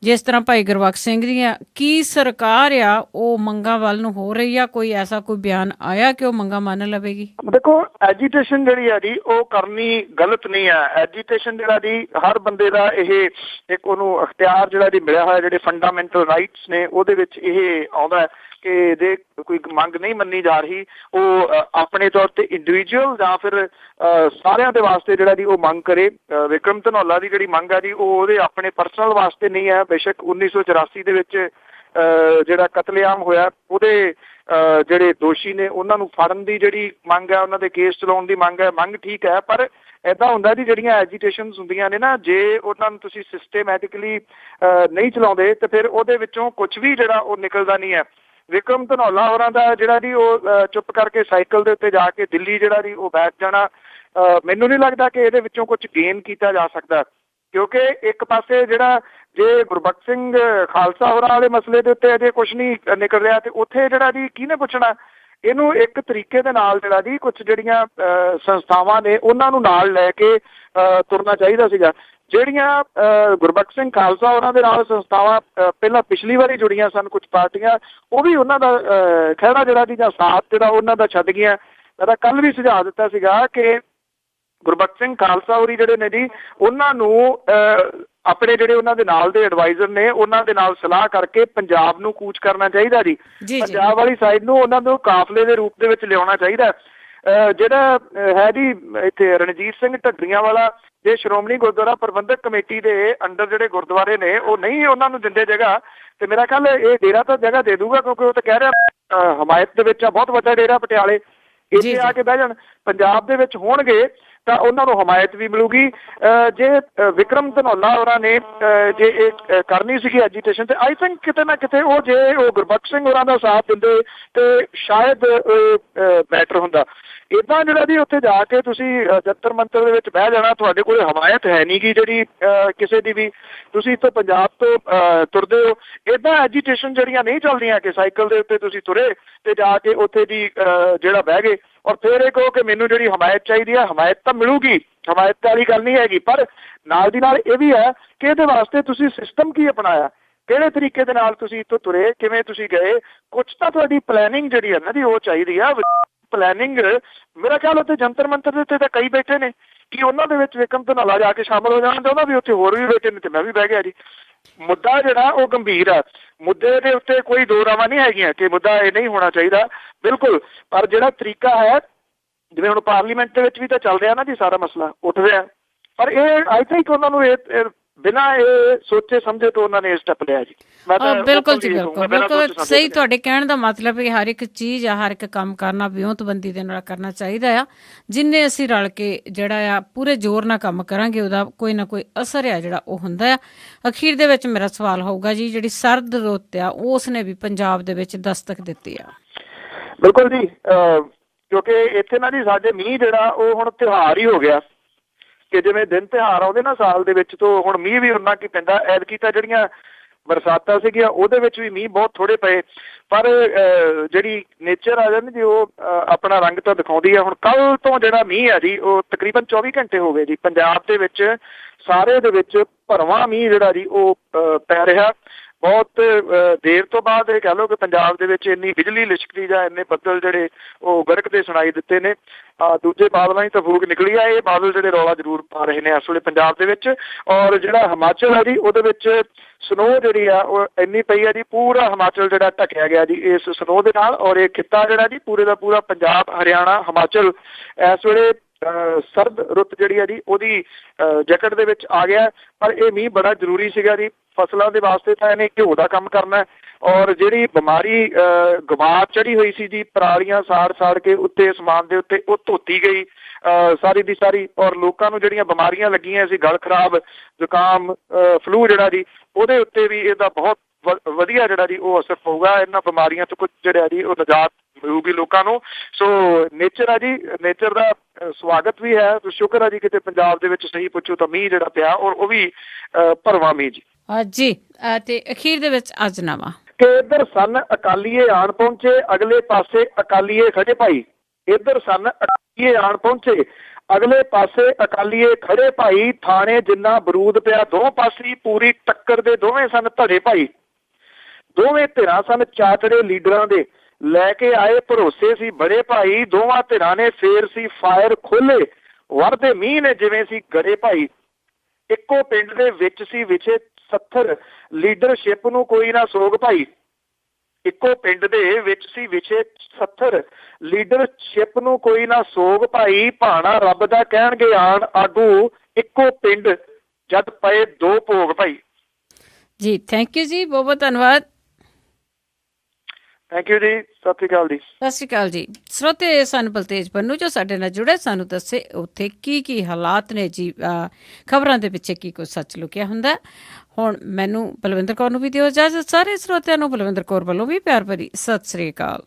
ਜਿਸ ਤਰ੍ਹਾਂ ਭਾਈ ਗੁਰਬਖਸ਼ ਸਿੰਘ ਦੀਆਂ। ਕੀ ਸਰਕਾਰ ਆ ਉਹ ਮੰਗਾਂ ਵੱਲ ਨੂੰ ਹੋ ਰਹੀ ਆ? ਕੋਈ ਐਸਾ ਕੋਈ ਬਿਆਨ ਆਇਆ ਕਿ ਉਹ ਮੰਗਾਂ ਮੰਨ ਲਵੇਗੀ? ਦੇਖੋ, ਐਜੀਟੇਸ਼ਨ ਜਿਹੜੀ ਆ ਜੀ ਉਹ ਕਰਨੀ ਗਲਤ ਨਹੀਂ ਹੈ। ਐਜੀਟੇਸ਼ਨ ਜਿਹੜਾ ਜੀ ਹਰ ਬੰਦੇ ਦਾ ਇਹ ਇੱਕ ਉਹਨੂੰ ਅਖਤਿਆਰ ਜਿਹੜਾ ਜੀ ਮਿਲਿਆ ਹੋਇਆ, ਜਿਹੜੇ ਫੰਡਾਮੈਂਟਲ ਰਾਈਟਸ ਨੇ ਉਹਦੇ ਵਿੱਚ ਇਹ ਆਉਂਦਾ ਕਿ ਜੇ ਕੋਈ ਮੰਗ ਨਹੀਂ ਮੰਨੀ ਜਾ ਰਹੀ, ਉਹ ਆਪਣੇ ਤੌਰ ਤੇ ਇੰਡੀਵਿਜੂਅਲ ਜਾਂ ਫਿਰ ਸਾਰਿਆਂ ਦੇ ਵਾਸਤੇ ਜਿਹੜਾ ਜੀ ਉਹ ਮੰਗ ਕਰੇ। ਵਿਕਰਮ ਧਨੌਲਾ ਦੀ ਜਿਹੜੀ ਮੰਗ ਆ ਜੀ ਉਹ ਉਹਦੇ ਆਪਣੇ ਪਰਸਨਲ ਵਾਸਤੇ ਨਹੀਂ ਹੈ। ਬੇਸ਼ੱਕ 1984 ਦੇ ਵਿੱਚ ਜਿਹੜਾ ਕਤਲੇਆਮ ਹੋਇਆ ਉਹਦੇ ਜਿਹੜੇ ਦੋਸ਼ੀ ਨੇ ਉਹਨਾਂ ਨੂੰ ਫੜਨ ਦੀ ਜਿਹੜੀ ਮੰਗ ਹੈ, ਉਹਨਾਂ ਦੇ ਕੇਸ ਚਲਾਉਣ ਦੀ ਮੰਗ ਹੈ, ਮੰਗ ਠੀਕ ਹੈ। ਪਰ ਇੱਦਾਂ ਹੁੰਦਾ ਜੀ ਜਿਹੜੀਆਂ ਐਜੀਟੇਸ਼ਨਸ ਹੁੰਦੀਆਂ ਨੇ ਨਾ, ਜੇ ਉਹਨਾਂ ਨੂੰ ਤੁਸੀਂ ਸਿਸਟੇਮੈਟਿਕਲੀ ਨਹੀਂ ਚਲਾਉਂਦੇ ਤਾਂ ਫਿਰ ਉਹਦੇ ਵਿੱਚੋਂ ਕੁਝ ਵੀ ਜਿਹੜਾ ਉਹ ਨਿਕਲਦਾ ਨਹੀਂ ਹੈ। ਵਿਕਰਮ ਧਨੌਲਾ ਹੋਰਾਂ ਦਾ ਜਿਹੜਾ ਜੀ ਉਹ ਚੁੱਪ ਕਰਕੇ ਸਾਈਕਲ ਦੇ ਉੱਤੇ ਜਾ ਕੇ ਦਿੱਲੀ ਜਿਹੜਾ ਜੀ ਉਹ ਬੈਠ ਜਾਣਾ, ਮੈਨੂੰ ਨਹੀਂ ਲੱਗਦਾ ਕਿ ਇਹਦੇ ਵਿੱਚੋਂ ਕੁਝ ਗੇਨ ਕੀਤਾ ਜਾ ਸਕਦਾ। ਕਿਉਂਕਿ ਇੱਕ ਪਾਸੇ ਜਿਹੜਾ ਜੇ ਗੁਰਬਖਸ਼ ਸਿੰਘ ਖਾਲਸਾ ਹੋਰਾਂ ਵਾਲੇ ਮਸਲੇ ਦੇ ਉੱਤੇ ਅਜੇ ਕੁਝ ਨਹੀਂ ਨਿਕਲ ਰਿਹਾ, ਤੇ ਉੱਥੇ ਜਿਹੜਾ ਜੀ ਕਿਹਨੇ ਪੁੱਛਣਾ? ਇਹਨੂੰ ਇੱਕ ਤਰੀਕੇ ਦੇ ਨਾਲ ਜਿਹੜਾ ਜੀ ਕੁਝ ਜਿਹੜੀਆਂ ਸੰਸਥਾਵਾਂ ਨੇ ਉਹਨਾਂ ਨੂੰ ਨਾਲ ਲੈ ਕੇ ਤੁਰਨਾ ਚਾਹੀਦਾ ਸੀਗਾ। ਜਿਹੜੀਆਂ ਗੁਰਬਖਸ਼ ਸਿੰਘ ਖਾਲਸਾ ਉਹਨਾਂ ਦੇ ਨਾਲ ਸੰਸਥਾਵਾਂ ਪਹਿਲਾਂ ਪਿਛਲੀ ਵਾਰੀ ਜੁੜੀਆਂ ਸਨ, ਕੁਝ ਪਾਰਟੀਆਂ, ਉਹ ਵੀ ਉਹਨਾਂ ਦਾ ਖਹਿੜਾ ਜਿਹੜਾ ਜੀ ਜਾਂ ਸਾਥ ਜਿਹੜਾ ਉਹਨਾਂ ਦਾ ਛੱਡ ਗਈਆਂ। ਮੈਂ ਤਾਂ ਕੱਲ ਵੀ ਸੁਝਾਅ ਦਿੱਤਾ ਸੀਗਾ ਕਿ ਗੁਰਬਖਸ਼ ਸਿੰਘ ਖਾਲਸਾ ਹੋਰੀ ਜਿਹੜੇ ਨੇ ਜੀ ਉਹਨਾਂ ਨੂੰ ਆਪਣੇ ਜਿਹੜੇ ਉਹਨਾਂ ਦੇ ਨਾਲ ਦੇ ਐਡਵਾਈਜ਼ਰ ਨੇ ਉਹਨਾਂ ਦੇ ਨਾਲ ਸਲਾਹ ਕਰਕੇ ਪੰਜਾਬ ਨੂੰ ਕੂਚ ਕਰਨਾ ਚਾਹੀਦਾ ਜੀ। ਪੰਜਾਬ ਵਾਲੀ ਸਾਈਡ ਨੂੰ ਉਹਨਾਂ ਨੂੰ ਕਾਫਲੇ ਦੇ ਰੂਪ ਦੇ ਵਿੱਚ ਲਿਆਉਣਾ ਚਾਹੀਦਾ। ਜਿਹੜਾ ਹੈ ਜੀ ਇੱਥੇ ਰਣਜੀਤ ਸਿੰਘ ਢੱਡਰੀਆਂ ਵਾਲਾ, ਜੇ ਸ਼੍ਰੋਮਣੀ ਗੁਰਦੁਆਰਾ ਪ੍ਰਬੰਧਕ ਕਮੇਟੀ ਦੇ ਅੰਡਰ ਜਿਹੜੇ ਗੁਰਦੁਆਰੇ ਨੇ ਉਹ ਨਹੀਂ ਉਹਨਾਂ ਨੂੰ ਦਿੰਦੇ ਜਗ੍ਹਾ, ਤੇ ਮੇਰਾ ਖਿਆਲ ਇਹ ਡੇਰਾ ਤਾਂ ਜਗ੍ਹਾ ਦੇ ਦੂਗਾ, ਕਿਉਂਕਿ ਉਹ ਤਾਂ ਕਹਿ ਰਿਹਾ ਹਮਾਇਤ ਦੇ ਵਿੱਚ ਆ ਬਹੁਤ ਵੱਡਾ ਡੇਰਾ ਪਟਿਆਲੇ। ਇੱਥੇ ਆ ਕੇ ਬਹਿ ਜਾਣ, ਪੰਜਾਬ ਦੇ ਵਿੱਚ ਹੋਣਗੇ ਤਾਂ ਉਹਨਾਂ ਨੂੰ ਹਮਾਇਤ ਵੀ ਮਿਲੂਗੀ। ਜੇ ਵਿਕਰਮ ਧਨੌਲਾ ਹੋਰਾਂ ਨੇ ਜੇ ਇਹ ਕਰਨੀ ਸੀਗੀ ਐਜੀਟੇਸ਼ਨ, ਤੇ ਆਈ ਥਿੰਕ ਕਿਤੇ ਨਾ ਕਿਤੇ ਉਹ ਜੇ ਉਹ ਗੁਰਬਖਸ਼ ਸਿੰਘ ਹੋਰਾਂ ਦਾ ਸਾਥ ਦਿੰਦੇ ਤੇ ਸ਼ਾਇਦ ਬੈਟਰ ਹੁੰਦਾ। ਇੱਦਾਂ ਜਿਹੜਾ ਜੀ ਉੱਥੇ ਜਾ ਕੇ ਤੁਸੀਂ ਜੰਤਰ ਮੰਤਰ ਦੇ ਵਿੱਚ ਬਹਿ ਜਾਣਾ, ਤੁਹਾਡੇ ਕੋਲ ਹਮਾਇਤ ਹੈ ਨਹੀਂ ਗੀ ਜਿਹੜੀ ਕਿਸੇ ਦੀ ਵੀ, ਤੁਸੀਂ ਇੱਥੋਂ ਪੰਜਾਬ ਤੋਂ ਤੁਰਦੇ ਹੋ। ਇੱਦਾਂ ਐਜੀਟੇਸ਼ਨ ਜਿਹੜੀਆਂ ਨਹੀਂ ਚੱਲਦੀਆਂ ਕਿ ਸਾਈਕਲ ਦੇ ਉੱਤੇ ਤੁਸੀਂ ਤੁਰੇ ਤੇ ਜਾ ਕੇ ਉੱਥੇ ਦੀ ਜਿਹੜਾ ਬਹਿ ਗਏ ਔਰ ਫਿਰ ਇਹ ਕਹੋ ਕਿ ਮੈਨੂੰ ਜਿਹੜੀ ਹਮਾਇਤ ਚਾਹੀਦੀ ਹੈ, ਹਮਾਇਤ ਤਾਂ ਮਿਲੂਗੀ, ਹਮਾਇਤ ਵਾਲੀ ਗੱਲ ਨਹੀਂ ਹੈਗੀ, ਪਰ ਨਾਲ ਦੀ ਨਾਲ ਇਹ ਵੀ ਹੈ ਕਿ ਇਹਦੇ ਵਾਸਤੇ ਤੁਸੀਂ ਸਿਸਟਮ ਕੀ ਅਪਣਾਇਆ, ਕਿਹੜੇ ਤਰੀਕੇ ਦੇ ਨਾਲ ਤੁਸੀਂ ਇੱਥੋਂ ਤੁਰੇ, ਕਿਵੇਂ ਤੁਸੀਂ ਗਏ। ਕੁਛ ਤਾਂ ਤੁਹਾਡੀ ਪਲੈਨਿੰਗ ਜਿਹੜੀ ਹੈ ਨਾ ਜੀ ਉਹ ਚਾਹੀਦੀ ਆ। ਪਲੈਨਿੰਗ ਮੇਰਾ ਖਿਆਲ ਉੱਥੇ ਜੰਤਰ ਮੰਤਰ ਦੇ ਉੱਤੇ ਤਾਂ ਕਈ ਬੈਠੇ ਨੇ, ਕਿ ਉਹਨਾਂ ਦੇ ਵਿੱਚ ਵਿਕਰਮ ਧਨੌਲਾ ਜਾ ਕੇ ਸ਼ਾਮਲ ਹੋ ਜਾਣਾ ਚਾਹੁੰਦਾ ਵੀ ਉੱਥੇ ਹੋਰ ਵੀ ਬੈਠੇ ਨੇ ਤੇ ਮੈਂ ਵੀ ਬਹਿ ਗਿਆ ਜੀ। ਮੁੱਦਾ ਜਿਹੜਾ ਉਹ ਗੰਭੀਰ ਆ, ਮੁੱਦੇ ਦੇ ਉੱਤੇ ਕੋਈ ਦੋ ਰਾਵਾਂ ਨਹੀਂ ਹੈਗੀਆਂ ਕਿ ਮੁੱਦਾ ਇਹ ਨਹੀਂ ਹੋਣਾ ਚਾਹੀਦਾ, ਬਿਲਕੁਲ। ਪਰ ਜਿਹੜਾ ਤਰੀਕਾ ਹੈ, ਜਿਵੇਂ ਹੁਣ ਪਾਰਲੀਮੈਂਟ ਦੇ ਵਿੱਚ ਵੀ ਤਾਂ ਚੱਲ ਰਿਹਾ ਨਾ ਜੀ ਸਾਰਾ ਮਸਲਾ ਉੱਠ ਰਿਹਾ, ਪਰ ਇਹ ਆਈ ਥਿੰਕ ਉਹਨਾਂ ਨੂੰ ਇਹ ਬਿਨਾਂ ਇਹ ਸੋਚੇ ਸਮਝੇ ਤੋਂ ਉਹਨਾਂ ਨੇ ਇਹ ਸਟੈਪ ਲਿਆ ਜੀ। ਮੈਂ ਤਾਂ ਬਿਲਕੁਲ openly ਜੀ, ਇਹ ਬਿਲਕੁਲ ਕਹੂੰਗਾ, ਬਿਨਾਂ ਬਿਲਕੁਲ ਸੋਚੇ ਸਮਝੇ ਸਹੀ ਲਿਆ। ਤੁਹਾਡੇ ਕਹਿਣ ਦਾ ਮਤਲਬ ਹੈ ਹਰ ਇੱਕ ਚੀਜ਼ ਆ, ਹਰ ਇੱਕ ਕੰਮ ਕਰਨਾ ਵਿਉਂਤਬੰਦੀ ਦੇ ਨਾਲ ਕਰਨਾ ਚਾਹੀਦਾ ਆ। ਜਿੰਨੇ ਅਸੀਂ ਰਲ ਕੇ ਜਿਹੜਾ ਆ ਪੂਰੇ ਜ਼ੋਰ ਨਾਲ ਕੰਮ ਕਰਾਂਗੇ ਉਹਦਾ ਕੋਈ ਨਾ ਕੋਈ ਅਸਰ ਆ ਜਿਹੜਾ ਉਹ ਹੁੰਦਾ ਆ। ਅਖੀਰ ਦੇ ਵਿੱਚ ਮੇਰਾ ਸਵਾਲ ਹੋਊਗਾ ਜੀ, ਜਿਹੜੀ ਸਰਦ ਰੁੱਤ ਆ ਉਸ ਨੇ ਵੀ ਪੰਜਾਬ ਦੇ ਵਿੱਚ ਦਸਤਕ ਦਿੱਤੀ ਆ। ਬਿਲਕੁਲ ਜੀ, ਕਿਉਂਕਿ ਇੱਥੇ ਨਾ ਜੀ ਸਾਡੇ ਮੀਂਹ ਜਿਹੜਾ ਉਹ ਹੁਣ ਤਿਉਹਾਰ ਹੀ ਹੋ ਗਿਆ ਕਿ ਜਿਵੇਂ ਦਿਨ ਤਿਉਹਾਰ ਆਉਂਦੇ ਨਾ ਸਾਲ ਦੇ ਵਿੱਚ, ਤੋਂ ਹੁਣ ਮੀਂਹ ਵੀ ਉਨਾ ਕੀ ਪੈਂਦਾ। ਐਤਕੀ ਤਾਂ ਜਿਹੜੀਆਂ ਬਰਸਾਤਾਂ ਸੀਗੀਆਂ ਉਹਦੇ ਵਿੱਚ ਵੀ ਮੀਂਹ ਬਹੁਤ ਥੋੜੇ ਪਏ, ਪਰ ਜਿਹੜੀ ਨੇਚਰ ਆ ਜਾਂਦੀ ਜੀ ਉਹ ਆਪਣਾ ਰੰਗ ਤਾਂ ਦਿਖਾਉਂਦੀ ਆ। ਹੁਣ ਕੱਲ ਤੋਂ ਜਿਹੜਾ ਮੀਂਹ ਆ ਜੀ ਉਹ ਤਕਰੀਬਨ 24 ਘੰਟੇ ਹੋ ਗਏ ਜੀ ਪੰਜਾਬ ਦੇ ਵਿੱਚ ਸਾਰੇ ਦੇ ਵਿੱਚ ਭਰਵਾਂ ਮੀਂਹ ਜਿਹੜਾ ਜੀ ਉਹ ਪੈ ਰਿਹਾ। ਬਹੁਤ ਦੇਰ ਤੋਂ ਬਾਅਦ ਇਹ ਕਹਿ ਲਓ ਕਿ ਪੰਜਾਬ ਦੇ ਵਿੱਚ ਇੰਨੀ ਬਿਜਲੀ ਲਿਸ਼ਕਦੀ ਜਾਂ ਇੰਨੇ ਬੱਦਲ ਜਿਹੜੇ ਉਹ ਗਰਕਦੇ ਸੁਣਾਈ ਦਿੱਤੇ ਨੇ। ਦੂਜੇ ਬਾਦਲਾਂ ਦੀ ਤਾਂ ਫੂਕ ਨਿਕਲੀ ਆ, ਇਹ ਬਾਦਲ ਜਿਹੜੇ ਰੌਲਾ ਜ਼ਰੂਰ ਪਾ ਰਹੇ ਨੇ ਇਸ ਵੇਲੇ ਪੰਜਾਬ ਦੇ ਵਿੱਚ। ਔਰ ਜਿਹੜਾ ਹਿਮਾਚਲ ਹੈ ਜੀ ਉਹਦੇ ਵਿੱਚ ਸਨੋ ਜਿਹੜੀ ਆ ਉਹ ਇੰਨੀ ਪਈ ਆ ਜੀ, ਪੂਰਾ ਹਿਮਾਚਲ ਜਿਹੜਾ ਢਕਿਆ ਗਿਆ ਜੀ ਇਸ ਸਨੋ ਦੇ ਨਾਲ। ਔਰ ਇਹ ਖਿੱਤਾ ਜਿਹੜਾ ਜੀ ਪੂਰੇ ਦਾ ਪੂਰਾ ਪੰਜਾਬ, ਹਰਿਆਣਾ, ਹਿਮਾਚਲ ਇਸ ਵੇਲੇ ਸਰਦ ਰੁੱਤ ਜਿਹੜੀ ਆ ਜੀ ਉਹਦੀ ਜੈਕਟ ਦੇ ਵਿੱਚ ਆ ਗਿਆ। ਪਰ ਇਹ ਮੀਂਹ ਬੜਾ ਜ਼ਰੂਰੀ ਸੀਗਾ ਜੀ ਫਸਲਾਂ ਦੇ ਵਾਸਤੇ, ਤਾਂ ਇਹਨੇ ਘਿਓ ਦਾ ਕੰਮ ਕਰਨਾ। ਔਰ ਜਿਹੜੀ ਬਿਮਾਰੀ ਗਮਾਰ ਚੜੀ ਹੋਈ ਸੀ ਜੀ, ਪਰਾਲੀਆਂ ਸਾੜ ਕੇ ਉੱਤੇ ਅਸਮਾਨ ਦੇ ਉੱਤੇ, ਉਹ ਧੋਤੀ ਗਈ ਸਾਰੀ ਦੀ ਸਾਰੀ। ਔਰ ਲੋਕਾਂ ਨੂੰ ਜਿਹੜੀਆਂ ਬਿਮਾਰੀਆਂ ਲੱਗੀਆਂ ਸੀ, ਗਲ ਖਰਾਬ, ਜ਼ੁਕਾਮ, ਫਲੂ ਜਿਹੜਾ ਜੀ, ਉਹਦੇ ਉੱਤੇ ਵੀ ਇਹਦਾ ਬਹੁਤ ਵਧੀਆ ਜਿਹੜਾ ਜੀ ਉਹ ਅਸਰ ਪਊਗਾ। ਇਹਨਾਂ ਬਿਮਾਰੀਆਂ ਤੋਂ ਕੁਝ ਜਿਹੜਾ ਜੀ ਉਹ ਨਿਜਾਤ ਮਿਲੂਗੀ ਲੋਕਾਂ ਨੂੰ। ਸੋ ਨੇਚਰ ਆ ਜੀ, ਨੇਚਰ ਦਾ ਸਵਾਗਤ ਵੀ ਹੈ। ਸ਼ੁਕਰ ਆ ਜੀ ਕਿਤੇ ਪੰਜਾਬ ਦੇ ਵਿੱਚ ਸਹੀ ਪੁੱਛੋ ਤਾਂ ਮੀਂਹ ਜਿਹੜਾ ਪਿਆ ਔਰ ਉਹ ਵੀ ਭਰਵਾਂ ਮੀਂਹ ਜੀ। ਜੀ ਤੇ ਅਖੀਰ ਦੇ ਵਿੱਚ ਅੱਜ ਨਵਾਂ ਕਿ ਇੱਧਰ ਸਨ ਅਕਾਲੀਏ ਆਣ ਪਹੁੰਚੇ, ਅਗਲੇ ਪਾਸੇ ਅਕਾਲੀਏ ਖੜੇ ਭਾਈ। ਇੱਧਰ ਸਨ ਅਕਾਲੀਏ ਆਣ ਪਹੁੰਚੇ, ਅਗਲੇ ਪਾਸੇ ਅਕਾਲੀਏ ਖੜੇ ਭਾਈ। ਥਾਣੇ ਜਿੰਨਾ ਬਰੂਦ ਪਿਆ ਦੋ ਪਾਸੀ, ਪੂਰੀ ਟੱਕਰ ਦੇ ਦੋਵੇਂ ਸਨ ਧੜੇ ਭਾਈ। ਦੋਵੇਂ ਧਿਰਾਂ ਸਨ ਚਾਚੜੇ ਲੀਡਰਾਂ ਦੇ, ਲੈ ਕੇ ਆਏ ਭਰੋਸੇ ਸੀ ਬੜੇ ਭਾਈ। ਦੋਵਾਂ ਧਿਰਾਂ ਨੇ ਫੇਰ ਸੀ ਫਾਇਰ ਖੋਲੇ, ਵਰਦੇ ਮੀਂਹ ਨੇ ਜਿਵੇਂ ਸੀ ਗੜੇ ਭਾਈ। ਇੱਕੋ ਪਿੰਡ ਦੇ ਵਿੱਚ ਸੀ ਵਿਛੇ ਸੱਥਰ, ਲੀਡਰਸ਼ਿਪ ਨੂੰ ਕੋਈ ਨਾ ਸੋਗ ਭਾਈ। ਇੱਕੋ ਪਿੰਡ ਦੇ ਵਿੱਚ ਸੀ ਵਿਛੇ ਸੱਥਰ, ਲੀਡਰਸ਼ਿਪ ਨੂੰ ਕੋਈ ਨਾ ਸੋਗ ਭਾਈ। ਭਾਣਾ ਰੱਬ ਦਾ ਕਹਿਣਗੇ ਆਣ ਆਗੂ, ਇੱਕੋ ਪਿੰਡ ਜਦ ਪਏ ਦੋ ਭੋਗ ਭਾਈ। ਜੀ ਥੈਂਕ ਯੂ ਜੀ, ਬਹੁਤ ਬਹੁਤ ਧੰਨਵਾਦ। ਥੈਂਕ ਯੂ ਜੀ, ਸਤਿ ਸ਼੍ਰੀ ਅਕਾਲ ਜੀ। ਸਤਿ ਸ਼੍ਰੀ ਅਕਾਲ ਜੀ। ਸਰੋਤੇ ਸਨ ਬਲਤੇਜ ਪੰਨੂ ਜੋ ਸਾਡੇ ਨਾਲ ਜੁੜੇ, ਸਾਨੂੰ ਦੱਸੇ ਉੱਥੇ ਕੀ ਹਾਲਾਤ ਨੇ ਜੀ, ਖਬਰਾਂ ਦੇ ਪਿੱਛੇ ਕੀ ਕੁਝ ਸੱਚ ਲੁਕਿਆ ਹੁੰਦਾ। ਹੁਣ ਮੈਨੂੰ ਬਲਵਿੰਦਰ ਕੌਰ ਨੂੰ ਵੀ ਦਿਓ ਇਜਾਜ਼ਤ। ਸਾਰੇ ਸਰੋਤਿਆਂ ਨੂੰ ਬਲਵਿੰਦਰ ਕੌਰ ਵੱਲੋਂ ਵੀ ਪਿਆਰ ਭਰੀ ਸਤਿ ਸ਼੍ਰੀ ਅਕਾਲ।